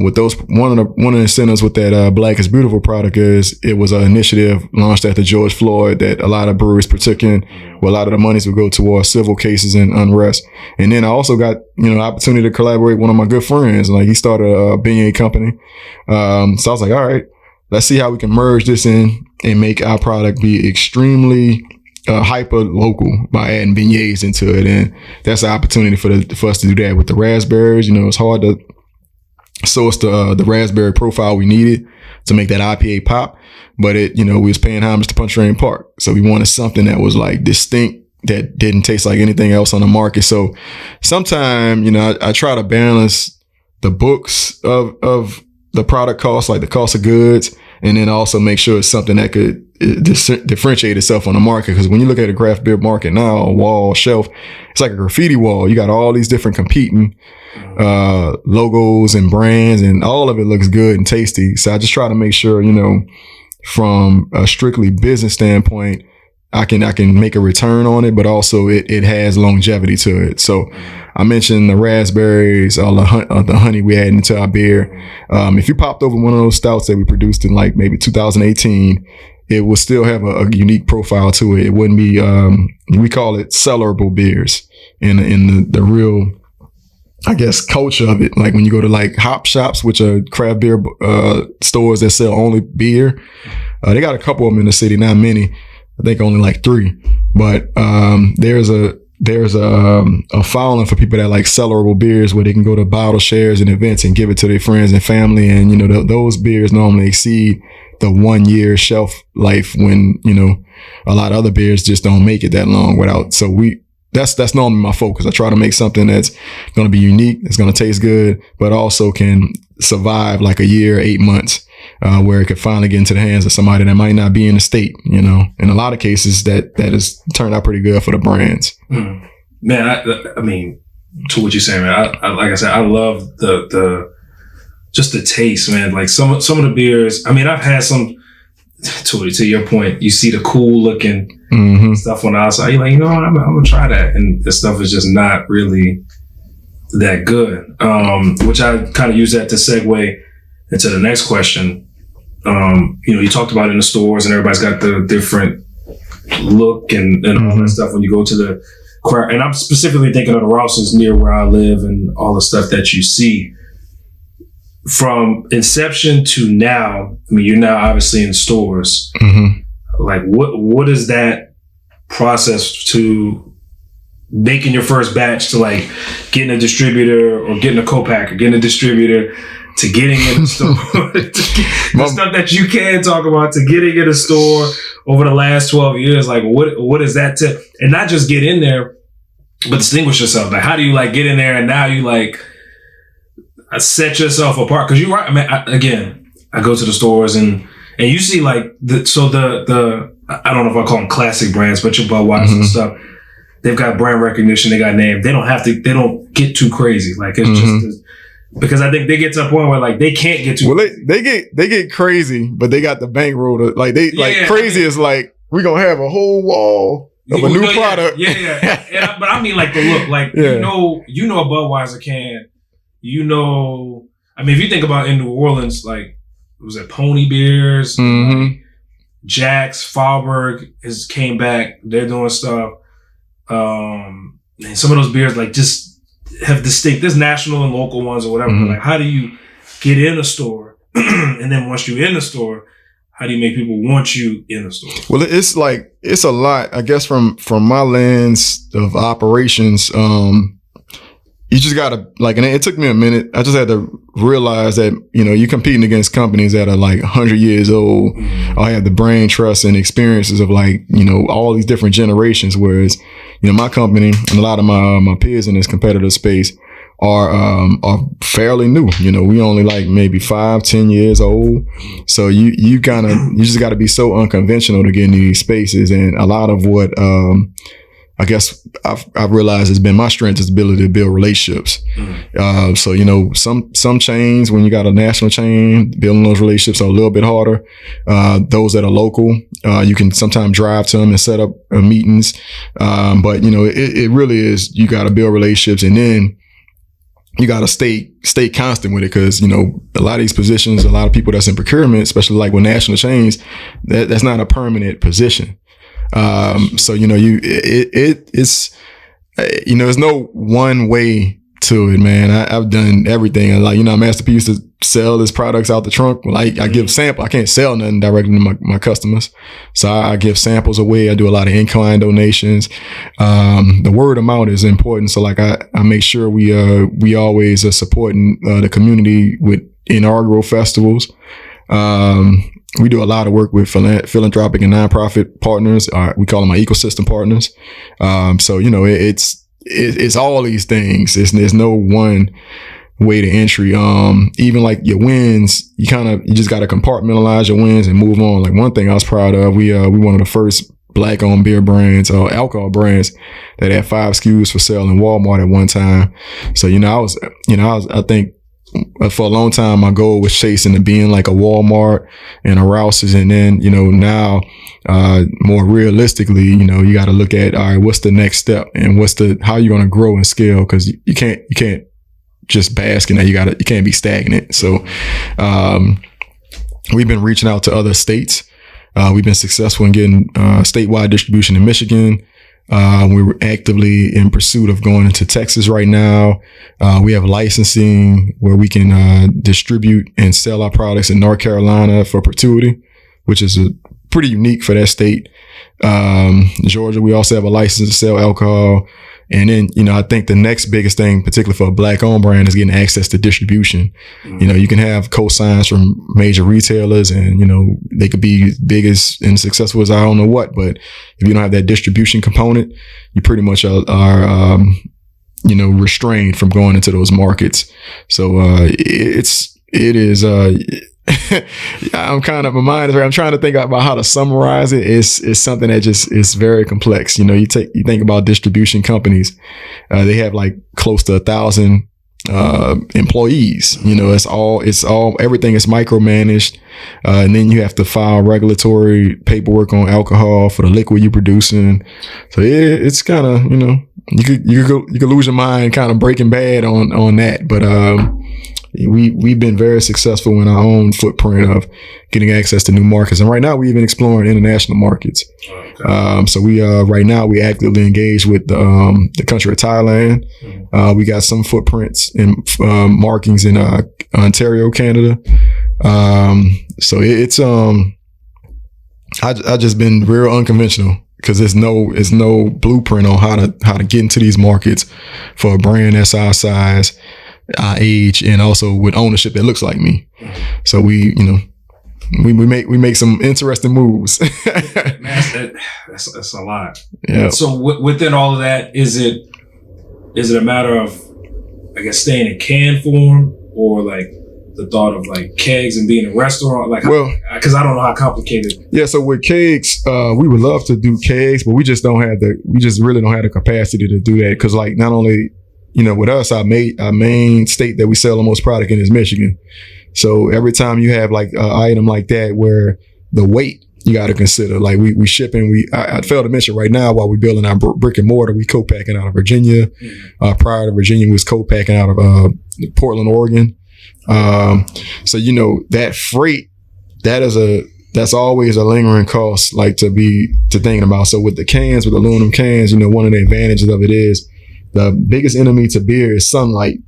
with those, one of the incentives with that, Black is Beautiful product it was an initiative launched after George Floyd that a lot of breweries partook in, where a lot of the monies would go towards civil cases and unrest. And then I also got, the opportunity to collaborate with one of my good friends. Like he started a beignet company. So I was like, all right, let's see how we can merge this in and make our product be extremely hyper local by adding beignets into it, and that's an opportunity for us to do that with the raspberries. It's hard to source the raspberry profile we needed to make that IPA pop, but we was paying homage to Punch Rain Park, so we wanted something that was like distinct, that didn't taste like anything else on the market. So sometimes I try to balance the books of the product cost, like the cost of goods, and then also make sure it's something that could differentiate itself on the market. Because when you look at a craft beer market now, a wall, shelf, it's like a graffiti wall. You got all these different competing logos and brands, and all of it looks good and tasty. So I just try to make sure, from a strictly business standpoint, I can make a return on it, but also it has longevity to it. So I mentioned the raspberries, all the honey we add into our beer. If you popped over one of those stouts that we produced in like maybe 2018, it will still have a unique profile to it. It wouldn't be, we call it cellarable beers in the real, I guess, culture of it. Like when you go to like hop shops, which are craft beer stores that sell only beer, they got a couple of them in the city, not many. I think only like 3, but there's a following for people that like cellarable beers, where they can go to bottle shares and events and give it to their friends and family, and those beers normally exceed the 1 year shelf life, when a lot of other beers just don't make it that long without. So that's normally my focus. I try to make something that's going to be unique, it's going to taste good, but also can survive like a year, 8 months. Where it could finally get into the hands of somebody that might not be in the state, In a lot of cases, that has turned out pretty good for the brands. Man, I mean, to what you're saying, man, I like I said, I love the just the taste, man. Like some of the beers, I mean, I've had some, to your point, you see the cool looking stuff on the outside. You're like, what, I'm going to try that. And the stuff is just not really that good. Which I kind of use that to segue into the next question. You talked about it in the stores, and everybody's got the different look and all that stuff when you go to the crowd. And I'm specifically thinking of the Rouses near where I live and all the stuff that you see. From inception to now, I mean, you're now obviously in stores. Like, what is that process to making your first batch, to like getting a distributor or getting a co-packer, getting a distributor, to getting in the store, the stuff that you can talk about, to getting in a store over the last 12 years? Like, what is that to, and not just get in there, but distinguish yourself? Like, how do you like get in there and now you like set yourself apart? Because you're right. I mean, I go to the stores and you see like the I don't know if I call them classic brands, but your Budweiser and stuff. They've got brand recognition. They got name. They don't get too crazy. Like it's just. Because I think they get to a point where like they can't get too. Well, they get crazy, but they got the bankroll to like crazy is like, we're gonna have a whole wall of a new product. But I mean like the look, like you know a Budweiser can, I mean, if you think about in New Orleans, like, was it Pony Beers? Mm-hmm. Like, Jack's, Faubourg came back. They're doing stuff. And some of those beers, like, just have distinct, there's national and local ones or whatever. Mm-hmm. But like, how do you get in a store? And then once you're in the store, how do you make people want you in the store? Well, it's a lot, I guess, from my lens of operations. You just gotta, like, and it took me a minute. I just had to realize that, you're competing against companies that are like 100 years old. I have the brain trust and experiences of, like, all these different generations. Whereas, my company and a lot of my peers in this competitive space are fairly new. We only like maybe 5-10 years old. So you just got to be so unconventional to get into these spaces. And a lot of what, I guess I've realized has been my strength is the ability to build relationships. So, some chains, when you got a national chain, building those relationships are a little bit harder. Those that are local, you can sometimes drive to them and set up meetings. But it really is, you got to build relationships, and then you got to stay constant with it. Cause, a lot of these positions, a lot of people that's in procurement, especially like with national chains, that's not a permanent position. So, it's, there's no one way to it, man. I've done everything. And like, Master P used to sell his products out the trunk. Like, I give sample. I can't sell nothing directly to my customers. So I give samples away. I do a lot of in-kind donations. The word of mouth is important. So like, I make sure we always are supporting, the community with inaugural festivals. We do a lot of work with philanthropic and nonprofit partners. We call them our ecosystem partners. So, it's all these things. There's no one way to entry. Even like your wins, you just got to compartmentalize your wins and move on. Like, one thing I was proud of, we one of the first Black-owned beer brands or alcohol brands that had 5 SKUs for sale in Walmart at one time. So, I think, for a long time, my goal was chasing to being like a Walmart and a Rouse's. And then, now, more realistically, you got to look at, all right, what's the next step and how you going to grow and scale? Cause you can't just bask in that. You can't be stagnant. So, we've been reaching out to other states. We've been successful in getting, statewide distribution in Michigan. We're actively in pursuit of going into Texas right now. We have licensing where we can distribute and sell our products in North Carolina for perpetuity, which is pretty unique for that state. Georgia, we also have a license to sell alcohol. And then, I think the next biggest thing, particularly for a Black-owned brand, is getting access to distribution. You can have co-signs from major retailers and, they could be big as and successful as I don't know what, but if you don't have that distribution component, you pretty much are restrained from going into those markets. So, it is, I'm trying to think about how to summarize it. It's something that just is very complex. You think about distribution companies, they have like close to 1,000 employees. It's all everything is micromanaged, and then you have to file regulatory paperwork on alcohol for the liquid you're producing. So it's kind of, you could lose your mind kind of Breaking Bad on that, but we've been very successful in our own footprint of getting access to new markets, and right now we're even exploring international markets. So we actively engage with the country of Thailand. We got some footprints and markings in Ontario, Canada. So it's I just been real unconventional because there's no blueprint on how to get into these markets for a brand that's our size, our age, and also with ownership that looks like me. So we make some interesting moves. That's a lot. Yeah. So within all of that, is it a matter of, I guess, staying in can form, or like the thought of like kegs and being a restaurant? Like, because I don't know how complicated. Yeah. So with kegs, we would love to do kegs, but we just really don't have the capacity to do that. Because like, not only, with us, our main state that we sell the most product in is Michigan. So every time you have like an item like that where the weight you got to consider, like we shipping, I failed to mention right now while we're building our brick and mortar, we co-packing out of Virginia. Prior to Virginia, we was co-packing out of Portland, Oregon. So, that freight, that's always a lingering cost, like to thinking about. So with the cans, with aluminum cans, one of the advantages of it is the biggest enemy to beer is sunlight.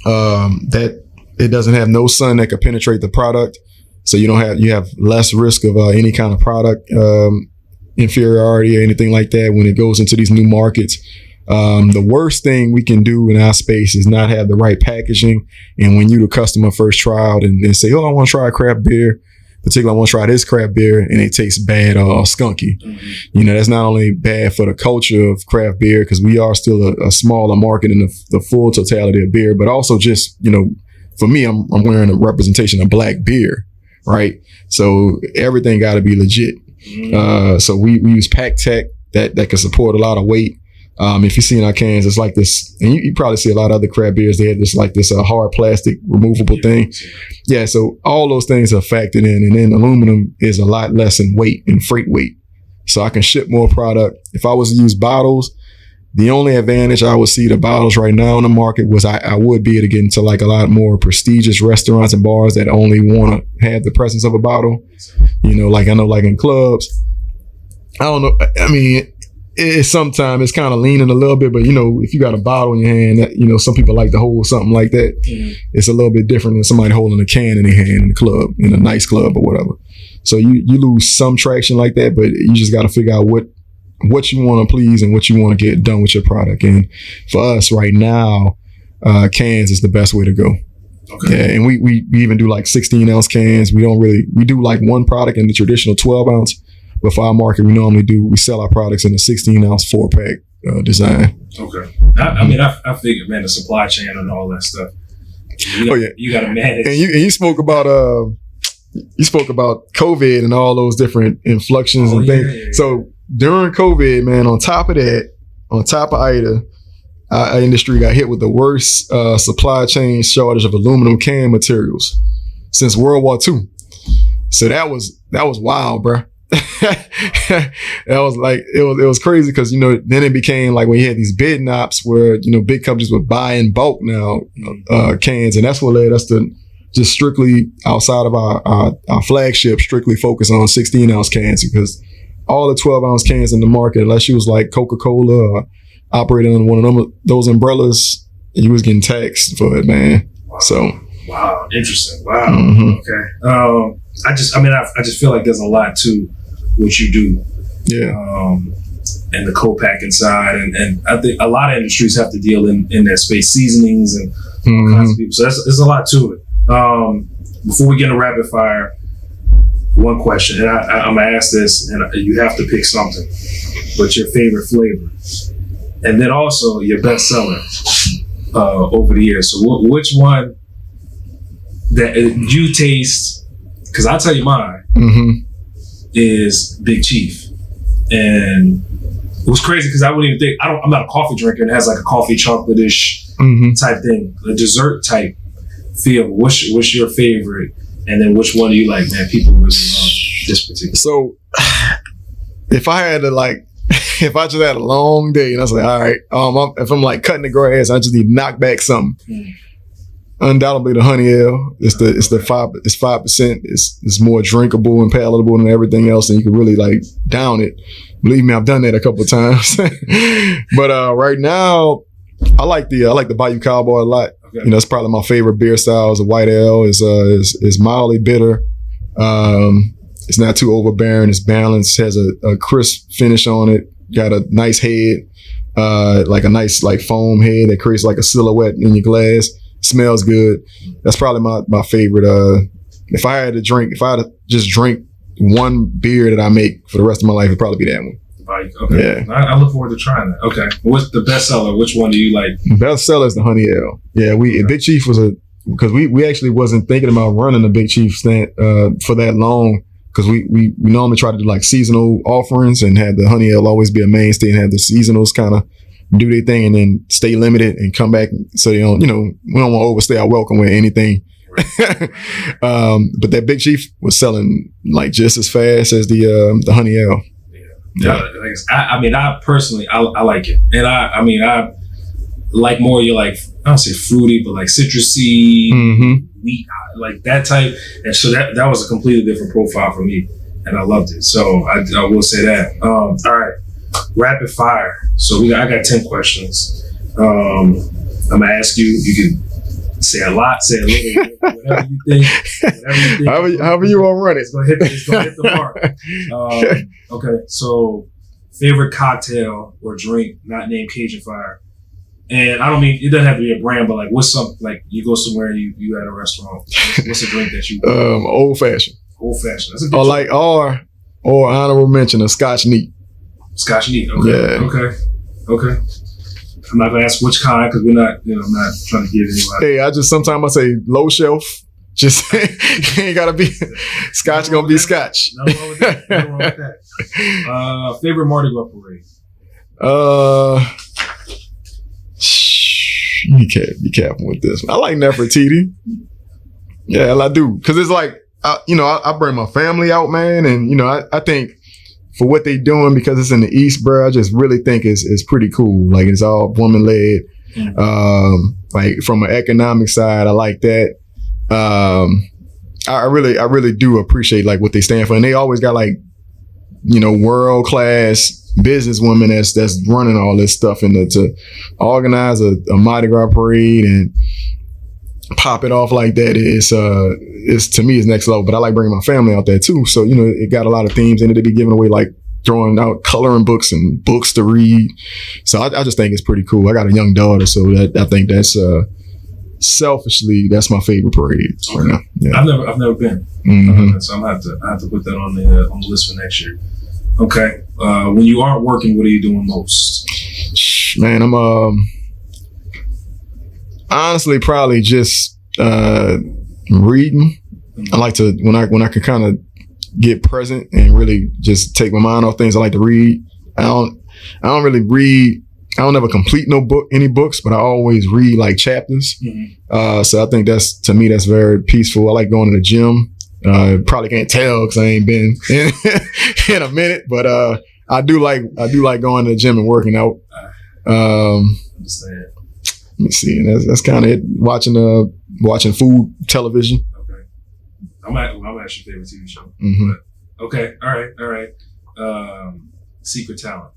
That it doesn't have no sun that could penetrate the product. So you have less risk of any kind of product inferiority or anything like that when it goes into these new markets. The worst thing we can do in our space is not have the right packaging. And when you, the customer, first try out and say, "Oh, I want to try a craft beer," particularly I want to try this craft beer, and it tastes bad or skunky. Mm-hmm. That's not only bad for the culture of craft beer, because we are still a smaller market in the full totality of beer, but also just, for me, I'm wearing a representation of black beer, right? So everything got to be legit. Mm-hmm. So we use pack tech that can support a lot of weight. If you see in our cans, it's like this, and you probably see a lot of other craft beers, they have this hard plastic removable thing. Yeah, so all those things are factored in, and then aluminum is a lot less in weight and freight weight. So I can ship more product. If I was to use bottles, the only advantage I would see to bottles right now in the market was I would be able to get into like a lot more prestigious restaurants and bars that only want to have the presence of a bottle. Like I know like in clubs, I don't know, I mean, sometimes it's kind of leaning a little bit, but if you got a bottle in your hand, that, some people like to hold something like that. Mm-hmm. It's a little bit different than somebody holding a can in their hand in the club, in a nice club or whatever. So you lose some traction like that, but you just got to figure out what you want to please and what you want to get done with your product. And for us right now, cans is the best way to go. Okay. Yeah, and we even do like 16 ounce cans. We do like one product in the traditional 12 ounce. But for our market, we sell our products in a 16 ounce 4-pack design. Okay. I figured, man, the supply chain and all that stuff. You got to manage. And you spoke about COVID and all those different influxes and things. Yeah. So during COVID, man, on top of Ida, our industry got hit with the worst supply chain shortage of aluminum can materials since World War II. So that was wild, bro. That was like it was crazy because then it became like when you had these bidding ops where big companies would buy in bulk now cans, and that's what led us to just strictly outside of our flagship strictly focus on 16 ounce cans, because all the 12 ounce cans in the market, unless you was like Coca-Cola or operating on one of those umbrellas, you was getting taxed for it, man. Wow. So wow, interesting. Wow. Mm-hmm. Okay. I just feel like there's a lot to what you do. Yeah. And the co-packing side. And I think a lot of industries have to deal in that space, seasonings and all kinds of people. So there's a lot to it. Before we get into rapid fire, one question, and I'm going to ask this, and you have to pick something, but your favorite flavor. And then also your best seller over the years. So which one that you taste, because I'll tell you mine, is Big Chief. And it was crazy because I wouldn't even think, I'm not a coffee drinker, and it has like a coffee chocolate-ish type thing, a dessert type feel. What's your favorite? And then which one do you like, man, people really love this particular? So if I just had a long day and I was like, all right, if I'm like cutting the grass, I just need to knock back something. Undoubtedly the honey ale. It's 5%. It's more drinkable and palatable than everything else, and you can really like down it. Believe me, I've done that a couple of times. But right now, I like the Bayou Cowboy a lot. Okay. It's probably my favorite beer style. Is a white ale. Is mildly bitter. It's not too overbearing. It's balanced. Has a crisp finish on it. Got a nice head, like a nice like foam head that creates like a silhouette in your glass. Smells good. That's probably my favorite. If I had to just drink one beer that I make for the rest of my life, it'd probably be that one. Okay. Yeah. I look forward to trying that. Okay. What's the best seller? Which one do you like? The best seller is the honey ale. Yeah, Big Chief was because we actually wasn't thinking about running the Big Chief stand for that long, because we normally try to do like seasonal offerings and have the honey ale always be a mainstay and have the seasonals kind of do their thing and then stay limited and come back. So we don't want to overstay our welcome with anything. But that Big Chief was selling like just as fast as the honey ale. Yeah. I personally, I like it. And like more you're like, I don't say fruity, but like citrusy, wheat, like that type. And so that was a completely different profile for me, and I loved it. So I will say that. All right, rapid fire. So I got 10 questions. I'm gonna ask you. You can say a lot, say a little, whatever you think. However you want to run it. It's gonna hit the mark. Okay, so favorite cocktail or drink not named Cajun Fire. And I don't mean, it doesn't have to be a brand, but like what's something, like you go somewhere and you at a restaurant, what's a drink that you old fashioned. Old fashioned. That's a good or honorable mention, a Scotch neat. Scotch neat. Okay. Yeah. Okay. I'm not gonna ask which kind because we're not, I'm not trying to give anybody. Hey, sometimes I say low shelf. Just ain't gotta be Scotch. Gonna be Scotch. Nothing wrong with that. Favorite Mardi Gras parade. Be careful with this. I like Nefertiti. Yeah, I do, because it's like I bring my family out, man, and I think for what they doing, because it's in the East, bro, I just really think it's pretty cool. Like, it's all woman led. Like, from an economic side, I like that. I really do appreciate like what they stand for, and they always got like world class business women that's running all this stuff, and to organize a Mardi Gras parade and pop it off like that is to me is next level. But I like bringing my family out there too, so it got a lot of themes in it. They be giving away like throwing out coloring books and books to read, so I just think it's pretty cool. I got a young daughter, so I think that's selfishly that's my favorite parade right now. Yeah. I've never been, so I have to put that on the list for next year. Okay, when you aren't working, what are you doing most? Man, I'm honestly probably just reading. I like to when I can kind of get present and really just take my mind off things. I like to read. I don't really read. I don't ever complete any books, but I always read like chapters. So I think that's very peaceful. I like going to the gym. Probably can't tell because I ain't been in a minute, but I do like going to the gym and working out. Understand. Let me see. That's kind of it. Watching food television. Okay. I'm actually favorite TV show. But, okay. All right. Secret talent.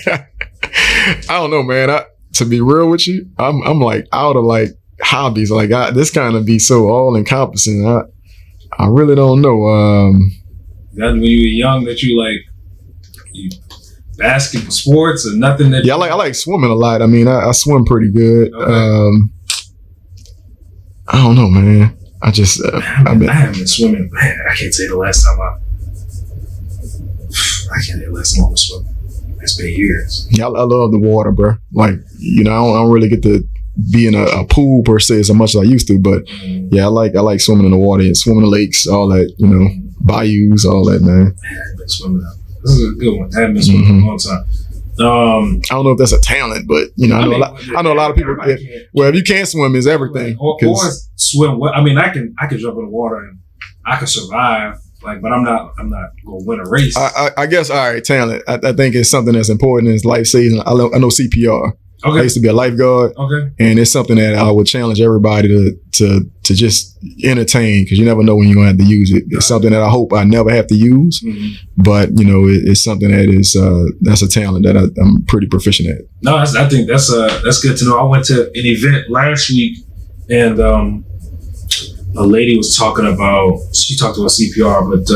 I don't know, man. To be real with you, I'm like out of like hobbies. Like this kind of be so all encompassing. I really don't know. That when you were young, that you basketball, sports, or nothing that. Yeah, I like swimming a lot. I mean, I swim pretty good. Okay. I don't know, man. I haven't been swimming. Man, I can't say the last time I was swimming. It's been years. Yeah, I love the water, bro. Like, I don't really get to be in a pool per se as much as I used to, but yeah, I like swimming in the water and swimming in lakes, all that, bayous, all that, man. I haven't been swimming out. This is a good one. I haven't been swimming in a long time. I don't know if that's a talent, but I know a lot of people. If you can't swim, is everything. Or swim. I mean, I can jump in the water and I can survive. Like, but I'm not gonna win a race. I guess, all right, talent. I think it's something that's important. Is life saving. I know CPR. Okay. I used to be a lifeguard. Okay. And it's something that I would challenge everybody to just entertain, because you never know when you're gonna have to use it. It's something that I hope I never have to use, but it's something that is that's a talent that I'm pretty proficient at. No, I think that's good to know. I went to an event last week, and a lady was talking about. She talked about CPR, but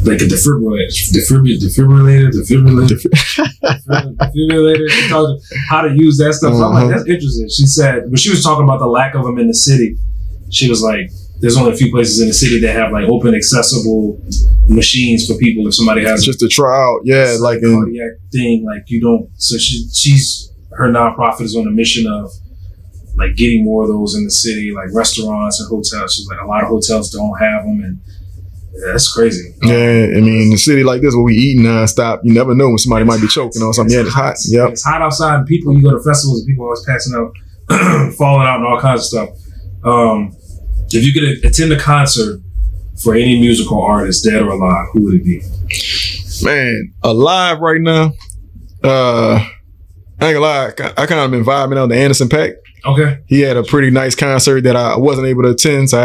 like a defibrillator. She talked about how to use that stuff. I'm like, that's interesting. She said, but she was talking about the lack of them in the city. She was like, there's only a few places in the city that have like open, accessible machines for people if somebody has just to try out. Yeah, like a cardiac thing. Like you don't. So her nonprofit is on a mission of like getting more of those in the city, like restaurants and hotels. She's like, a lot of hotels don't have them, and that's crazy. Yeah, I mean, in a city like this where we eat nonstop, you never know when somebody might be choking on something. Yeah, it's hot. Yeah, it's hot outside, and people. You go to festivals, and people are always passing out, falling out, and all kinds of stuff. If you could attend a concert for any musical artist, dead or alive, who would it be? Man, alive right now. ain't gonna lie, I kind of been vibing on the Anderson .Paak. Okay. He had a pretty nice concert that I wasn't able to attend, so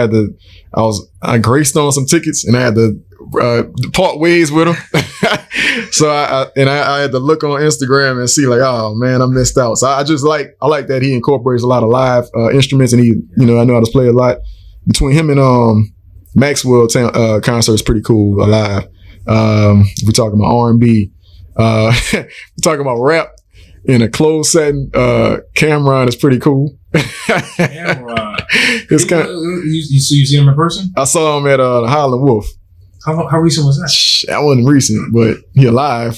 I graced on some tickets, and I had to part ways with him. So I had to look on Instagram and see like, oh man, I missed out. So I like that he incorporates a lot of live instruments, and he, I know how to play a lot. Between him and Maxwell concert is pretty cool live. We're talking about R&B. We're talking about rap in a closed setting. Cameron is pretty cool. Cameron. It's kind. You see him in person? I saw him at the Highland Wolf. How recent was that? That wasn't recent, but he alive.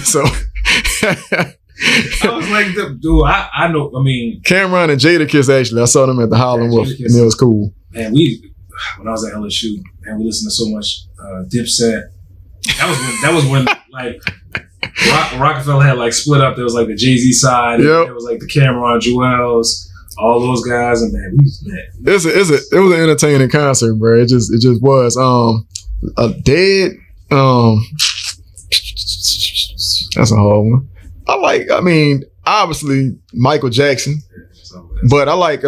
So I was like, dude, I know. I mean, Cameron and Jadakiss, actually, I saw them at the Highland Wolf, and it was cool. Man, when I was at LSU, man, we listened to so much Dipset. That was when like Rockefeller had like split up. There was like the Jay-Z side, and there was like the Cameron Jewels, all those guys, and man, it was an entertaining concert, bro. It just was. Dead. That's a hard one. I mean, obviously Michael Jackson, but I like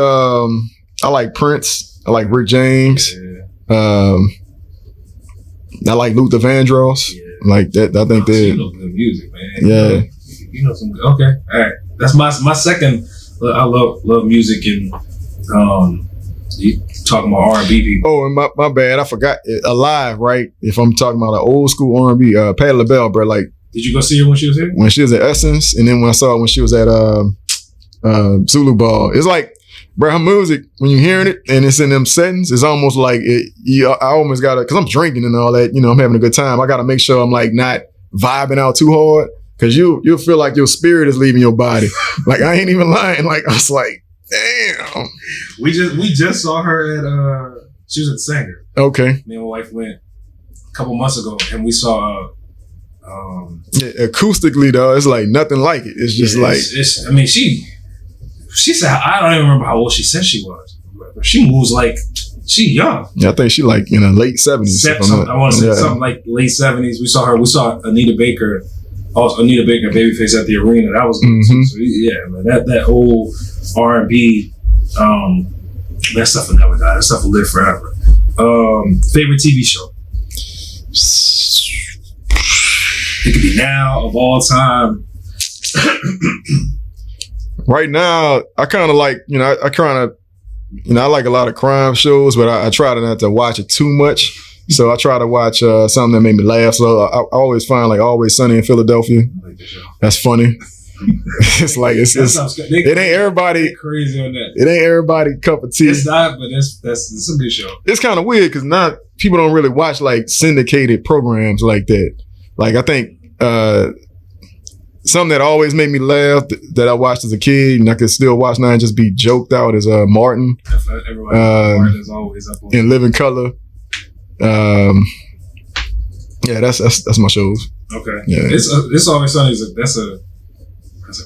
Prince. I like Rick James. I like Luther Vandross. Like that. I think that. You know good music, man. Yeah. You know some. Okay. All right. That's my second. I love music and you talking about R&B people. Oh, and my bad. I forgot. Alive, right? If I'm talking about an old school R&B, Patti LaBelle, bro. Like, did you go see her when she was here? When she was at Essence, and then when I saw her when she was at Zulu Ball, it's like, bro, her music, when you're hearing it and it's in them settings, it's almost like I almost gotta, because I'm drinking and all that, I'm having a good time. I gotta make sure I'm like not vibing out too hard, because you'll feel like your spirit is leaving your body. Like, I ain't even lying. Like, I was like, damn. We just saw her at she was at the Sanger. Okay. Me and my wife went a couple months ago, and we saw acoustically though, it's like nothing like it. It's just I mean, she said, I don't even remember how old she said she was, but she moves like she young. Yeah, I think she like in the late 70s. I want to say something like late 70s. We saw Anita Baker Babyface at the arena. That was good. So yeah, man, that old R&B, that stuff will never die. That stuff will live forever. Favorite TV show? It could be now, of all time. Right now, I kind of like, I like a lot of crime shows, but I try not to watch it too much. So I try to watch something that made me laugh. So I always find like Always Sunny in Philadelphia. That's funny. It's like it ain't everybody crazy on that. It ain't everybody cup of tea. It's not, but it's a good show. It's kind of weird because people don't really watch like syndicated programs like that. Like, I think something that always made me laugh that I watched as a kid and I could still watch now and just be joked out is Martin. Martin is always up on in Living Color. Yeah, that's my shows. Okay. Yeah. It's Always Sunny. That's a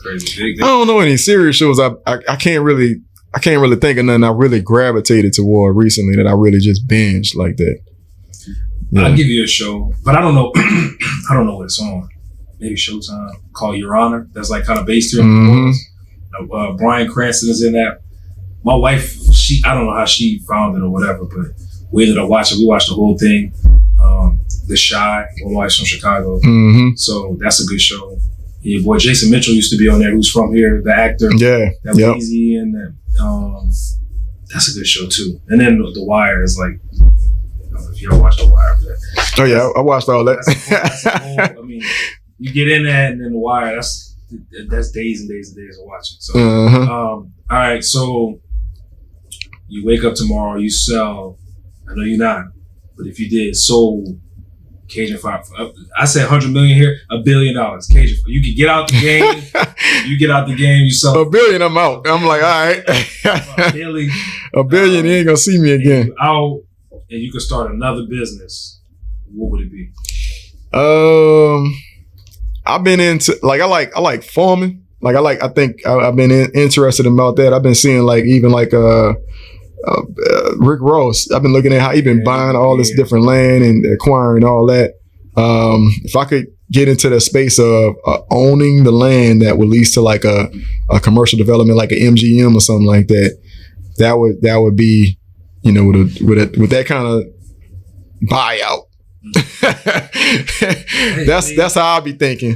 crazy thing. I don't know any serious shows. I can't really think of nothing I really gravitated toward recently that I really just binged like that. Yeah. I'll give you a show, but I don't know. I don't know what it's on. Maybe Showtime, called Your Honor. That's like kind of based here in New Orleans. Bryan Cranston is in that. My wife, I don't know how she found it or whatever, but we ended up watching. We watched the whole thing. The Shy, my wife's from Chicago, so that's a good show. Your boy Jason Mitchell used to be on there, who's from here, the actor. Yeah, that was easy, and that's a good show too. And then The Wire is like, if you don't watch The Wire, oh yeah, I watched all that. That's a whole, I mean, you get in that, and then The Wire, that's days and days and days of watching. So, all right, so you wake up tomorrow, you sell. I know you're not, but if you did, sold Cajun Fire. I said 100 million here, $1 billion. Cajun Fire. You can get out the game. You get out the game. You sell $1 billion. I'm out. I'm like, all right. $1 billion. You ain't gonna see me again. You out, and you can start another business. What would it be? I've been into I like farming. I think I've been interested about that. I've been seeing even Rick Ross. I've been looking at how he been buying all this different land and acquiring all that. If I could get into the space of owning the land that would lead to like a commercial development, like an MGM or something like that, that would be, you know, with that kind of buyout. That's how I'll be thinking.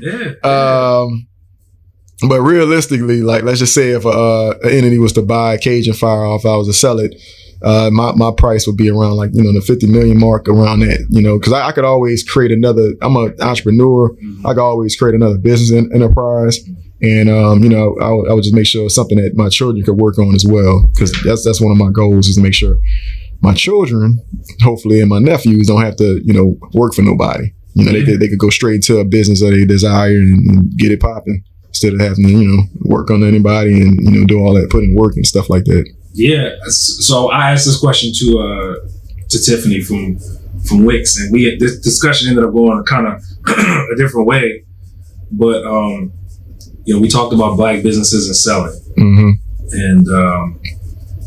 But realistically, like, let's just say if an entity was to buy Cajun Fire off, I was to sell it, my price would be around like, you know, the 50 million mark, around that, you know, because I could always create another. I'm an entrepreneur. I could always create another business enterprise, and you know, I would just make sure it's something that my children could work on as well, because that's one of my goals, is to make sure my children, hopefully, and my nephews don't have to, you know, work for nobody. You know, they could go straight to a business that they desire and get it popping, instead of having to, you know, work on anybody and, you know, do all that, put in work and stuff like that. Yeah. So I asked this question to Tiffany from Wix, and this discussion ended up going kind of a different way. But you know, we talked about Black businesses and selling, and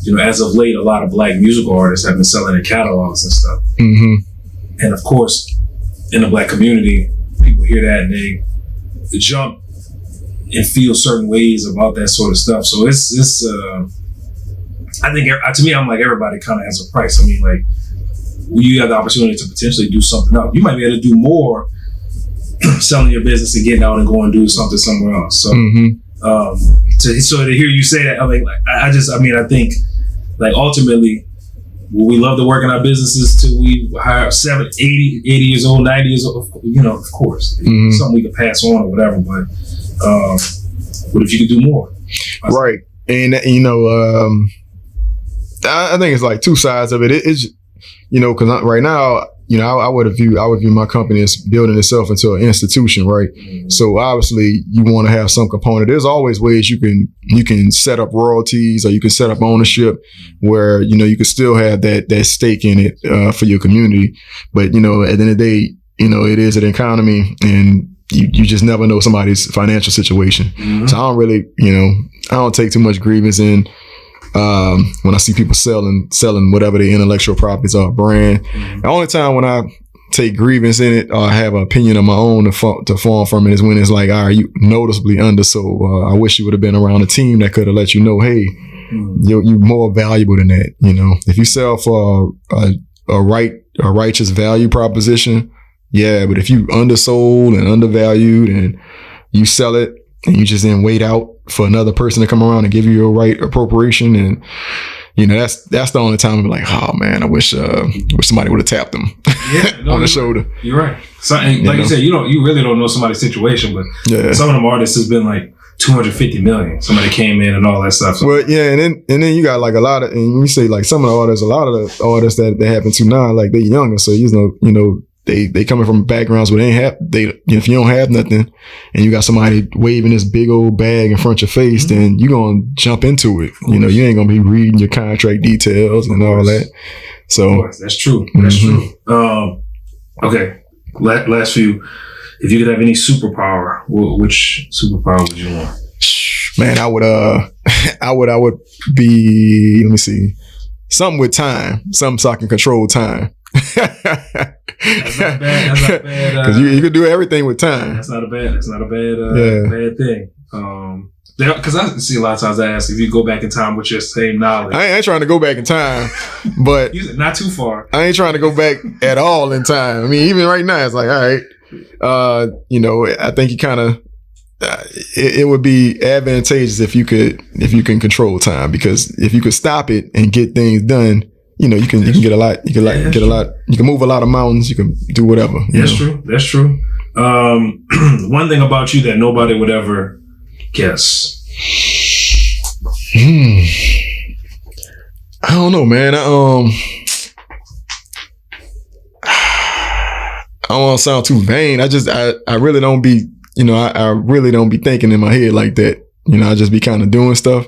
you know, as of late, a lot of Black musical artists have been selling their catalogs and stuff. And of course, in the Black community, people hear that and they jump and feel certain ways about that sort of stuff. So it's I think, to me, I'm like, everybody kind of has a price. I mean, like, you have the opportunity to potentially do something else. You might be able to do more selling your business and getting out and going and do something somewhere else. So, so to hear you say that, I mean, like, I think, like, ultimately, will we love to work in our businesses till we hire 70, 80 years old, 90 years old? You know, of course. Something we could pass on or whatever, but what if you could do more? Right. And, you know, I think it's like two sides of it. It's, you know, because right now, you know, I would view my company as building itself into an institution, right? So obviously, you want to have some component. There's always ways you can set up royalties, or you can set up ownership, where, you know, you can still have that stake in it for your community. But, you know, at the end of the day, you know, it is an economy, and you just never know somebody's financial situation. So I don't really, you know, I don't take too much grievance in when I see people selling whatever their intellectual properties are, brand. The only time when I take grievance in it, or I have an opinion of my own to form from it, is when it's like, all right, you noticeably undersold. I wish you would have been around a team that could have let you know, hey, you're more valuable than that. You know, if you sell for a righteous value proposition, yeah, but if you undersold and undervalued and you sell it and you just then wait out for another person to come around and give you your right appropriation, and, you know, that's the only time I'm like, oh man, I wish somebody would have tapped them on the shoulder. You're right. So, like you said, you really don't know somebody's situation, but some of them artists has been like 250 million. Somebody came in and all that stuff. So. Well, yeah, and then you got like a lot of, and when you say like some of the artists, a lot of the artists that happen to now, like they younger, so you know. They coming from backgrounds where if you don't have nothing and you got somebody waving this big old bag in front of your face, then you're going to jump into it. You know, you ain't going to be reading your contract details and all that. So that's true. That's true. Okay. Last few. If you could have any superpower, which superpower would you want? Man, I would be, let me see, something with time, something so I can control time. That's not bad. Because you can do everything with time. That's not a bad thing. Because I see a lot of times I ask if you go back in time with your same knowledge. I ain't trying to go back in time, but not too far. I ain't trying to go back at all in time. I mean, even right now, it's like, all right, you know, I think you kind of. It would be advantageous if you can control time, because if you could stop it and get things done, you know, you can get a lot. You can move a lot of mountains. You can do whatever. That's true. One thing about you that nobody would ever guess. I don't know, man. I don't want to sound too vain. I really don't be, you know, I really don't be thinking in my head like that. You know, I just be kind of doing stuff.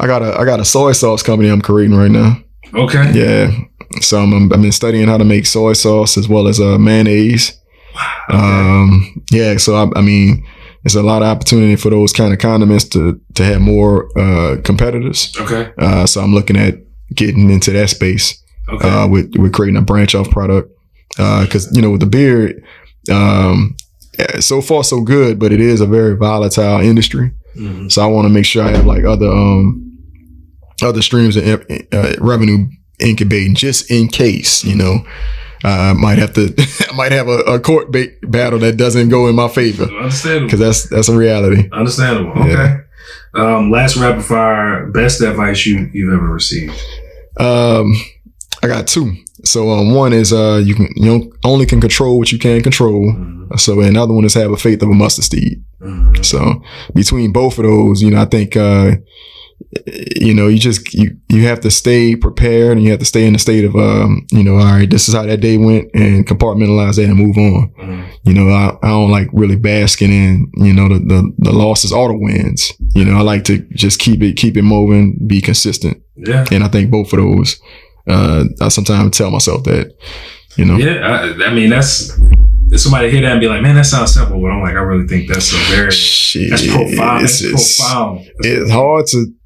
I got a soy sauce company I'm creating right now. Okay. Yeah. So I've been studying how to make soy sauce as well as mayonnaise. Okay. So I mean, there's a lot of opportunity for those kind of condiments to have more competitors. Okay. So I'm looking at getting into that space. Okay. With creating a branch off product. Cause with the beer, so far so good, but it is a very volatile industry. Mm-hmm. So I want to make sure I have like other streams of revenue incubating just in case, I might have a court battle that doesn't go in my favor. Understandable. Because that's a reality. Understandable. Okay. Yeah. Last rapid fire, best advice you've ever received. I got two. So one is you only can control what you can control. Mm-hmm. So another one is have a faith of a mustard seed. Mm-hmm. So between both of those, I think you have to stay prepared, and you have to stay in the state of all right, this is how that day went, and compartmentalize that and move on. Mm-hmm. I don't like really basking in the losses or the wins. I like to just keep it moving, be consistent. Yeah. And I think both of those. I sometimes tell myself that, Yeah, I mean, that's somebody hear that and be like, man, that sounds simple. But I'm like, I really think that's that's profound. It's profound. It's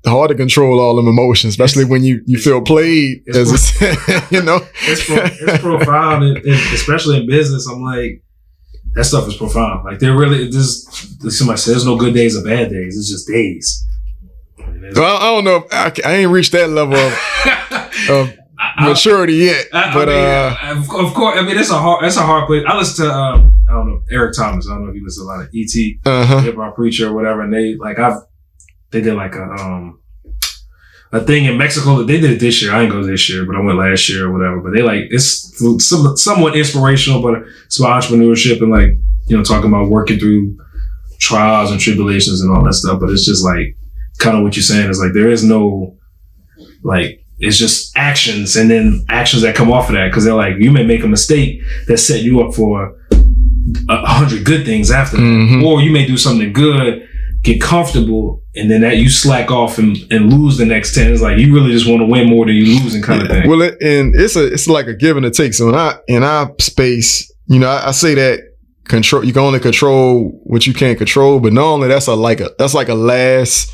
hard to control all them emotions, especially when you feel played. It's profound, and especially in business. I'm like, that stuff is profound. Like, somebody says, there's no good days or bad days. It's just days. Well, I don't know. I ain't reached that level of maturity yet, but of course, I mean that's a hard place. I listen to I don't know, Eric Thomas. I don't know if you listen to a lot of ET, hip hop preacher or whatever, and they did like a thing in Mexico. They did it this year. I didn't go this year, but I went last year or whatever. But it's somewhat inspirational, but it's about entrepreneurship and talking about working through trials and tribulations and all that stuff. But it's just like kind of what you're saying is like there is no it's just actions and then actions that come off of that, because they're like, you may make a mistake that set you up for 100 good things after that. Mm-hmm. Or you may do something good, get comfortable, and then that you slack off and lose the next 10. It's like you really just want to win more than you losing kind of thing. Well, and it's like a give and a take. So in our space, I say that control, you can only control what you can't control, but normally that's like a last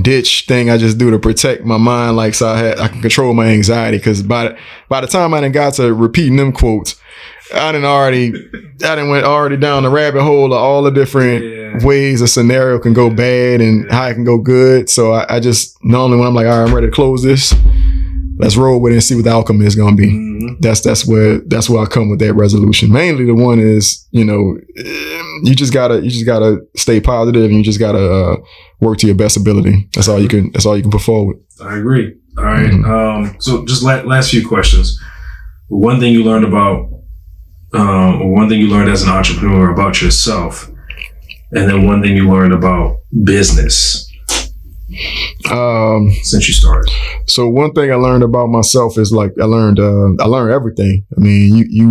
ditch thing I just do to protect my mind, so I can control my anxiety, because by the time I done got to repeating them quotes, I done went already down the rabbit hole of all the different ways a scenario can go bad and how it can go good. So I just normally, when I'm like, all right, I'm ready to close this, let's roll with it and see what the outcome is going to be. Mm-hmm. That's where I come with that resolution. Mainly the one is, you just gotta stay positive, and you just gotta work to your best ability. That's all you can put forward. I agree. All right. Mm-hmm. So just last few questions. One thing you learned as an entrepreneur about yourself, and then one thing you learned about business. Since you started. So one thing I learned about myself is I learned everything. I mean, you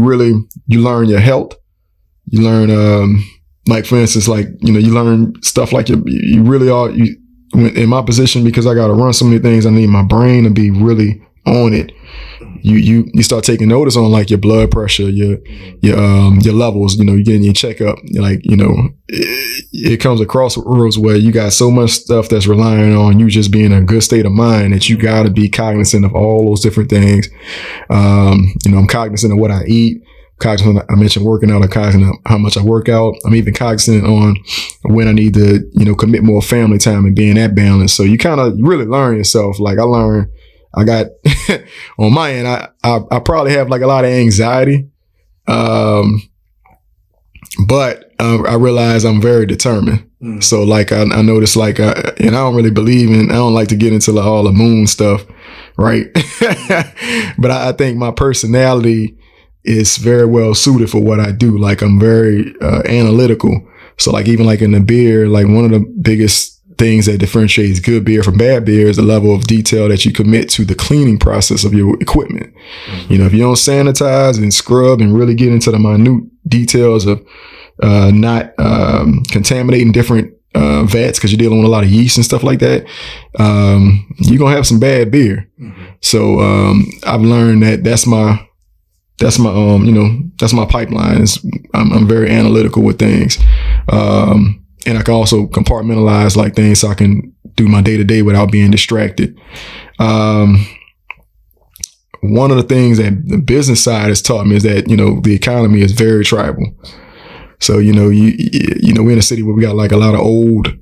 learn your health. You learn, for instance, you learn stuff like you really are, in my position, because I got to run so many things, I need my brain to be really on it. You start taking notice on your blood pressure, your levels, you're getting your checkup, it comes across rules where you got so much stuff that's relying on you just being in a good state of mind that you got to be cognizant of all those different things. I'm cognizant of what I eat, cognizant, I mentioned working out, I'm cognizant of how much I work out. I'm even cognizant on when I need to, commit more family time and being that balance. So you kind of really learn yourself. I got on my end, I probably have a lot of anxiety. But I realize I'm very determined. Mm. So I noticed and I don't really I don't like to get into all the moon stuff. Right. But I think my personality is very well suited for what I do. I'm very analytical. So even in the beer, one of the biggest things that differentiates good beer from bad beer is the level of detail that you commit to the cleaning process of your equipment. Mm-hmm. If you don't sanitize and scrub and really get into the minute details of not contaminating different vats, because you're dealing with a lot of yeast and stuff like that, you're gonna have some bad beer. Mm-hmm. So I've learned that that's my pipeline. I'm very analytical with things. And I can also compartmentalize things so I can do my day to day without being distracted. one of the things that the business side has taught me is that, the economy is very tribal. So, we're in a city where we got like a lot of old,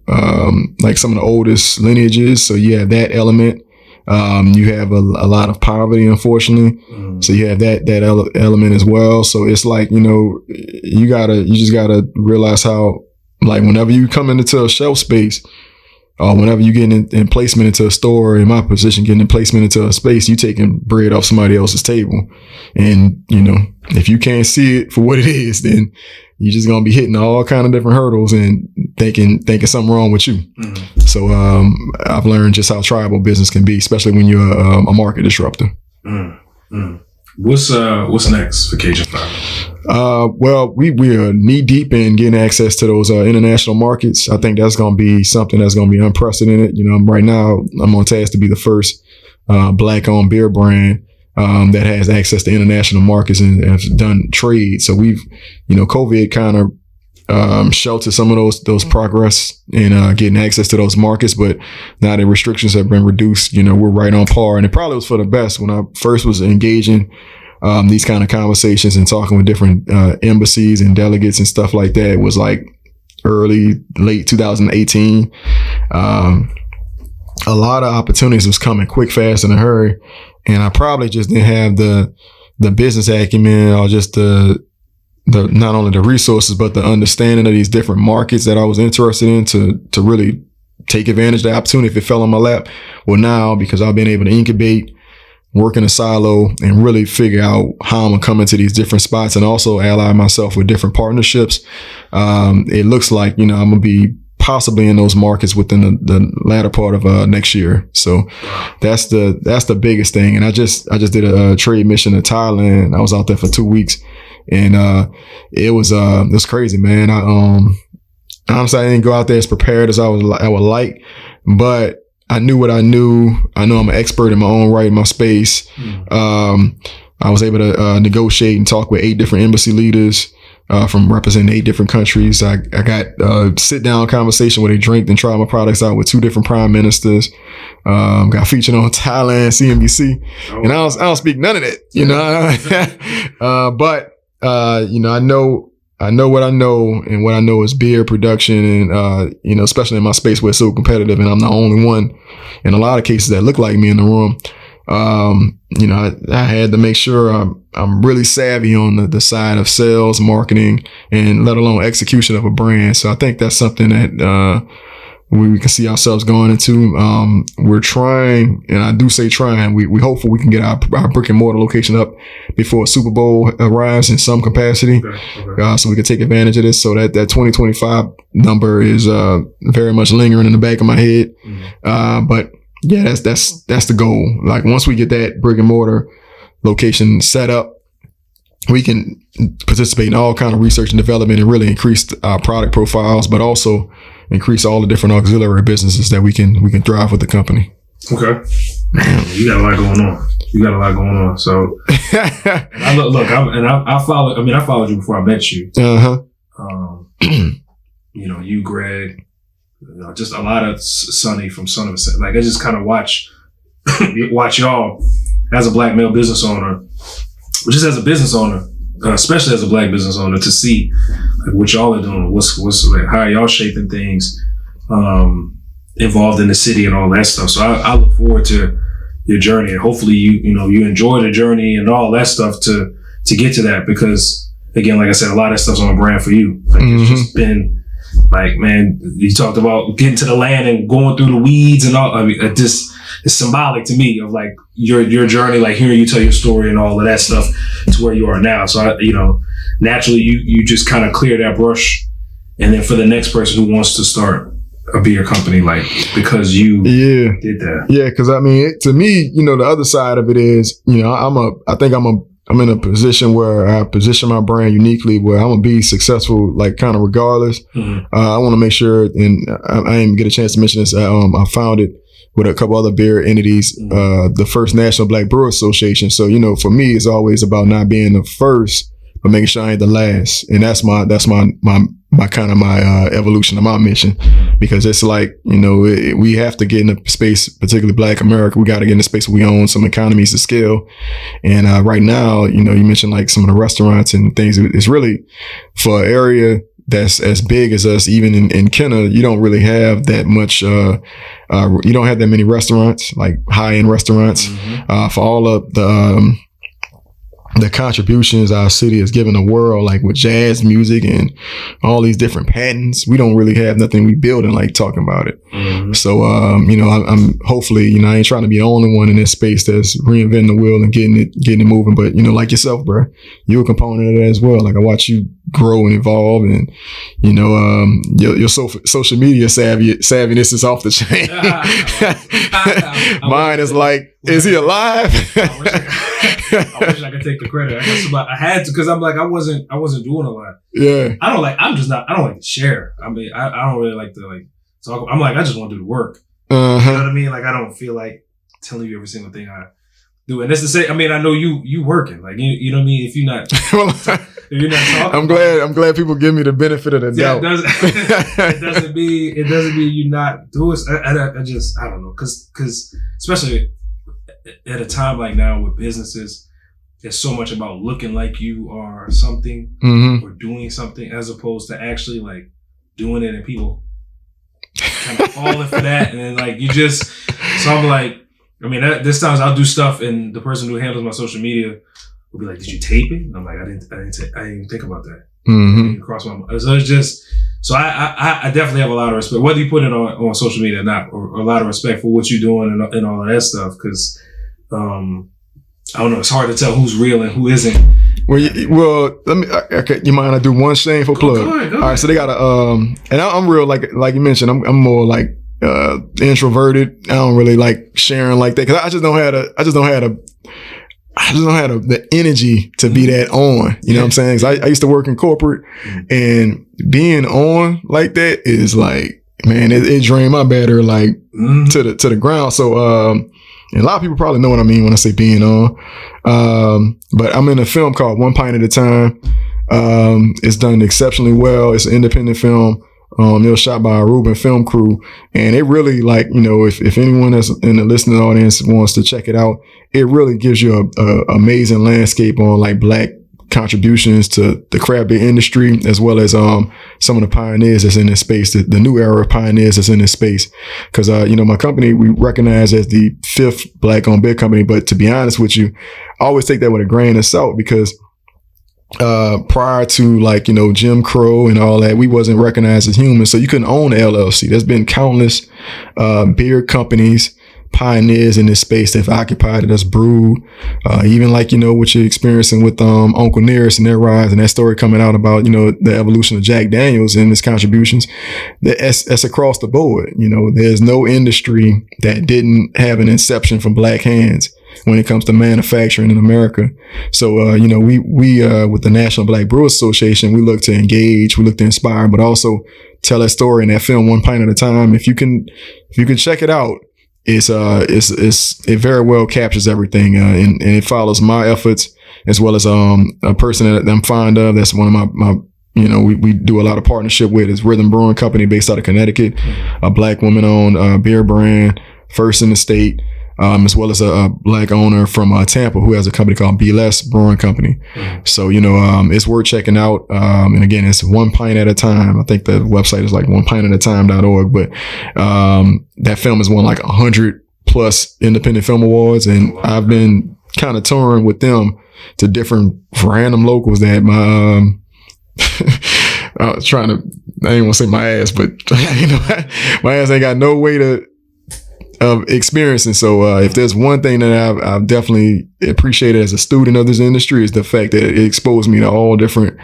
like some of the oldest lineages. So you have that element. You have a lot of poverty, unfortunately. So you have that element as well. So it's like, you just gotta realize how, like, whenever you come into a shelf space, or whenever you get in placement into a store, in my position, getting in placement into a space, you taking bread off somebody else's table. And, if you can't see it for what it is, then you're just going to be hitting all kind of different hurdles and thinking something wrong with you. So, I've learned just how tribal business can be, especially when you're a market disruptor. What's next for Cajun Fire? Well, we are knee deep in getting access to those international markets. I think that's going to be something that's going to be unprecedented. Right now I'm on task to be the first Black-owned beer brand that has access to international markets and have done trade. So we've, COVID kind of sheltered some of those progress in getting access to those markets, but now the restrictions have been reduced. We're right on par, and it probably was for the best. When I first was engaging these kind of conversations and talking with different embassies and delegates and stuff like that, it was like late 2018. A lot of opportunities was coming quick, fast, in a hurry, and I probably just didn't have the business acumen or just the not only the resources, but the understanding of these different markets that I was interested in to really take advantage of the opportunity if it fell on my lap. Well, now, because I've been able to incubate, work in a silo, and really figure out how I'm gonna come into these different spots and also ally myself with different partnerships, it looks like, I'm gonna be possibly in those markets within the latter part of next year. So that's the biggest thing. And I just did a trade mission in Thailand. I was out there for 2 weeks. And it was crazy, man. Honestly, I didn't go out there as prepared as I would like, but I knew what I knew. I know I'm an expert in my own right, in my space. I was able to negotiate and talk with 8 different embassy leaders from representing 8 different countries. I got a sit-down conversation where they drank and tried my products out with 2 different prime ministers. Got featured on Thailand, CNBC, and I don't speak none of that, but I know what I know, and what I know is beer production, and especially in my space where it's so competitive, and I'm the only one in a lot of cases that look like me in the room. I had to make sure I'm really savvy on the side of sales, marketing, and let alone execution of a brand. So I think that's something that we can see ourselves going into. We're trying, and I do say trying, we hopeful we can get our brick and mortar location up before Super Bowl arrives in some capacity. Okay. So we can take advantage of this. So that 2025 number is very much lingering in the back of my head. But yeah, that's the goal. Like, once we get that brick and mortar location set up, we can participate in all kind of research and development and really increase our product profiles, but also increase all the different auxiliary businesses that we can drive with the company. Okay. You got a lot going on. So I followed you before I met you. You, Greg, just a lot of Sonny from Son of a, like, I just kind of watch y'all as a Black male business owner, just as a business owner, especially as a Black business owner, to see like what y'all are doing, what's like, how y'all shaping things, involved in the city and all that stuff. So I look forward to your journey, and hopefully you enjoy the journey and all that stuff to get to that, because again, like I said, a lot of that stuff's on brand for you. Like, it's just been like, man, you talked about getting to the land and going through the weeds and all. I mean, it's symbolic to me of like your journey, like hearing you tell your story and all of that stuff to where you are now. So naturally you just kind of clear that brush, and then for the next person who wants to start a beer company, like, because you did that. Yeah, because I mean, to me, the other side of it is, I'm in a position where I position my brand uniquely, where I'm gonna be successful, like, kind of regardless. I want to make sure, and I didn't get a chance to mention this. I founded with a couple other beer entities, the first National Black Brewer Association. So, for me, it's always about not being the first, but making sure I ain't the last. And that's my my evolution of my mission, because it's like, we have to get in a space, particularly Black America. We got to get in a space where we own some economies of scale. And right now, you mentioned like some of the restaurants and things. It's really for an area that's as big as us. Even in Kenner, you don't really have that much. You don't have that many restaurants, like high end restaurants. For all of the contributions our city has given the world, like with jazz music and all these different patents, we don't really have nothing we building like talking about it. So, I'm hopefully, I ain't trying to be the only one in this space that's reinventing the wheel and getting it moving. But, like yourself, bro, you're a component of that as well. Like I watch you grow and evolve, and, your social media savviness is off the chain. Mine is like, is he alive? I wish I could take the credit. I had to, because I'm like, I wasn't doing a lot. Yeah. I don't like to share. I mean, I don't really like to talk. I'm like, I just want to do the work. You know what I mean? Like, I don't feel like telling you every single thing I do. And that's to say, I mean, I know you working. Like, you know what I mean? If you're not talking. I'm glad people give me the benefit of the doubt. It doesn't mean you not do it. I don't know. Cause especially at a time like now with businesses, it's so much about looking like you are something or doing something, as opposed to actually like doing it, and people kind of falling for that. And then like so I'm like, I mean, this times I'll do stuff, and the person who handles my social media will be like, "Did you tape it?" And I'm like, I didn't even think about that. Cross my mind. So it's just, so I definitely have a lot of respect, whether you put it on social media or not, or a lot of respect for what you're doing and all of that stuff. Because I don't know, it's hard to tell who's real and who isn't. Well, let me. Okay, you mind I do one shameful plug? Go ahead. All right, so they got and I'm real, like you mentioned, I'm more like introverted. I don't really like sharing like that, because I just don't have the energy to be that on. You know what I'm saying? 'Cause I used to work in corporate, and being on like that is like, man, it drained my battery like to the ground. So and a lot of people probably know what I mean when I say being on. But I'm in a film called One Pint at a Time. It's done exceptionally well. It's an independent film. It was shot by a Reuben film crew, and it really, like, if anyone that's in the listening audience wants to check it out, it really gives you a amazing landscape on like Black contributions to the craft beer industry, as well as some of the pioneers that's in this space, the new era of pioneers that's in this space. Because my company, we recognize as the 5th Black-owned beer company, but to be honest with you, I always take that with a grain of salt, because prior to like, Jim Crow and all that, we wasn't recognized as humans, so you couldn't own an LLC. There's been countless beer companies, pioneers in this space that have occupied it, that's brewed, even like, what you're experiencing with Uncle Nearest and their rise, and that story coming out about, the evolution of Jack Daniels and his contributions. That's across the board. There's no industry that didn't have an inception from Black hands when it comes to manufacturing in America. So, we with the National Black Brewers Association, we look to engage, we look to inspire, but also tell that story in that film, One Pint at a Time. If you can check it out, it very well captures everything, and it follows my efforts, as well as a person that I'm fond of. That's one of my we do a lot of partnership with, is Rhythm Brewing Company, based out of Connecticut, a Black woman-owned beer brand, first in the state. As well as a Black owner from Tampa who has a company called Be Less Brewing Company. So, it's worth checking out. And again, it's One Pint at a Time. I think the website is like onepintatatime.org. But that film has won like 100 plus independent film awards. And I've been kind of touring with them to different random locals that I was trying to, I ain't want to say my ass, but my ass ain't got no way of experiencing. So if there's one thing that I've definitely appreciated as a student of this industry, is the fact that it exposed me to all different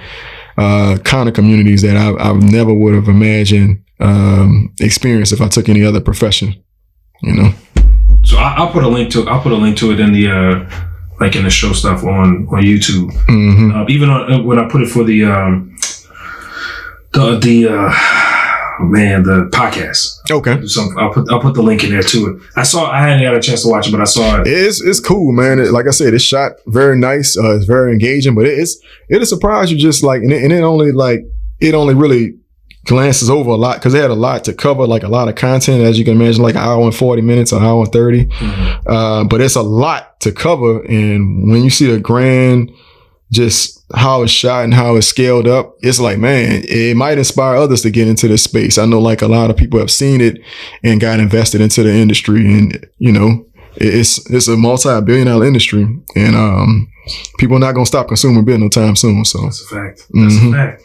kind of communities that I never would have imagined experience if I took any other profession. So I'll put a link to it in the like in the show stuff on YouTube. Even when I put it for the podcast. Okay. I'll put the link in there to it. I hadn't had a chance to watch it, but I saw it. It's cool, man. Like I said, it's shot very nice. It's very engaging, but it'll surprise you, just like, and it only like it only really glances over a lot because they had a lot to cover, like a lot of content, as you can imagine, like an hour and 40 minutes, an hour and 30. But it's a lot to cover. And when you see the grand, just how it's shot and how it's scaled up, it's like, man, it might inspire others to get into this space. I know like a lot of people have seen it and got invested into the industry, and you know, it's a multi-billion-dollar industry, and people are not gonna stop consuming beer no time soon. So that's a fact. That's a fact.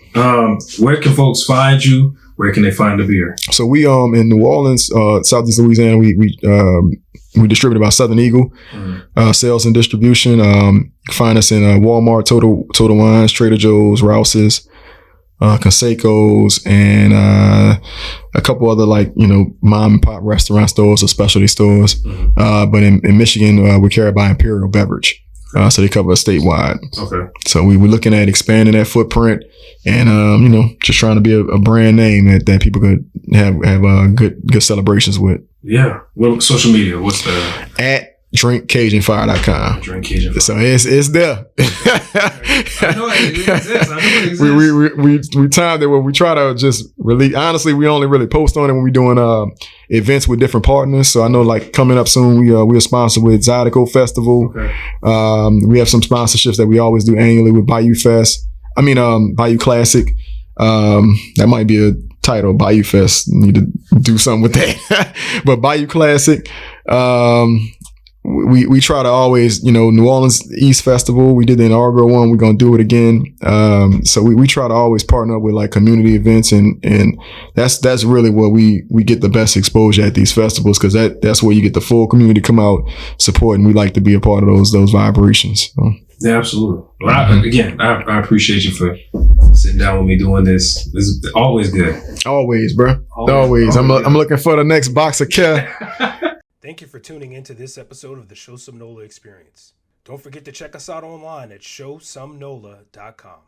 Where can folks find you? Where can they find the beer? So we in New Orleans, Southeast Louisiana, we distribute about Southern Eagle sales and distribution. You can find us in Walmart, Total Wines, Trader Joe's, Rouse's, Conseco's, and a couple other like, you know, mom and pop restaurant stores or specialty stores. But in Michigan, we carry by Imperial Beverage. So they cover us statewide. Okay. So we're looking at expanding that footprint and, you know, just trying to be a brand name that people could have good celebrations with. Yeah. Well, social media, what's the? At drinkcajunfire.com. Drink Cajun Fire. So it's there. I know it exists. I know it exists. We timed it where we try to just really, honestly, we only really post on it when we're doing events with different partners. So I know like coming up soon, we're sponsored with Zydeco Festival. Okay. We have some sponsorships that we always do annually with Bayou Classic. That might be a title, Bayou Fest. Need to do something with that. But Bayou Classic, we try to always, you know, New Orleans East Festival, we did the inaugural one, we're going to do it again. So we try to always partner up with like community events, and that's really where we get the best exposure at these festivals, because that's where you get the full community come out support, and we like to be a part of those vibrations. So. Yeah, absolutely. Well, I appreciate you for sitting down with me doing this. This is always good. Always, bro. Always. I'm looking for the next box of care. Thank you for tuning into this episode of the Sheaux Some NOLA Experience. Don't forget to check us out online at showsomenola.com.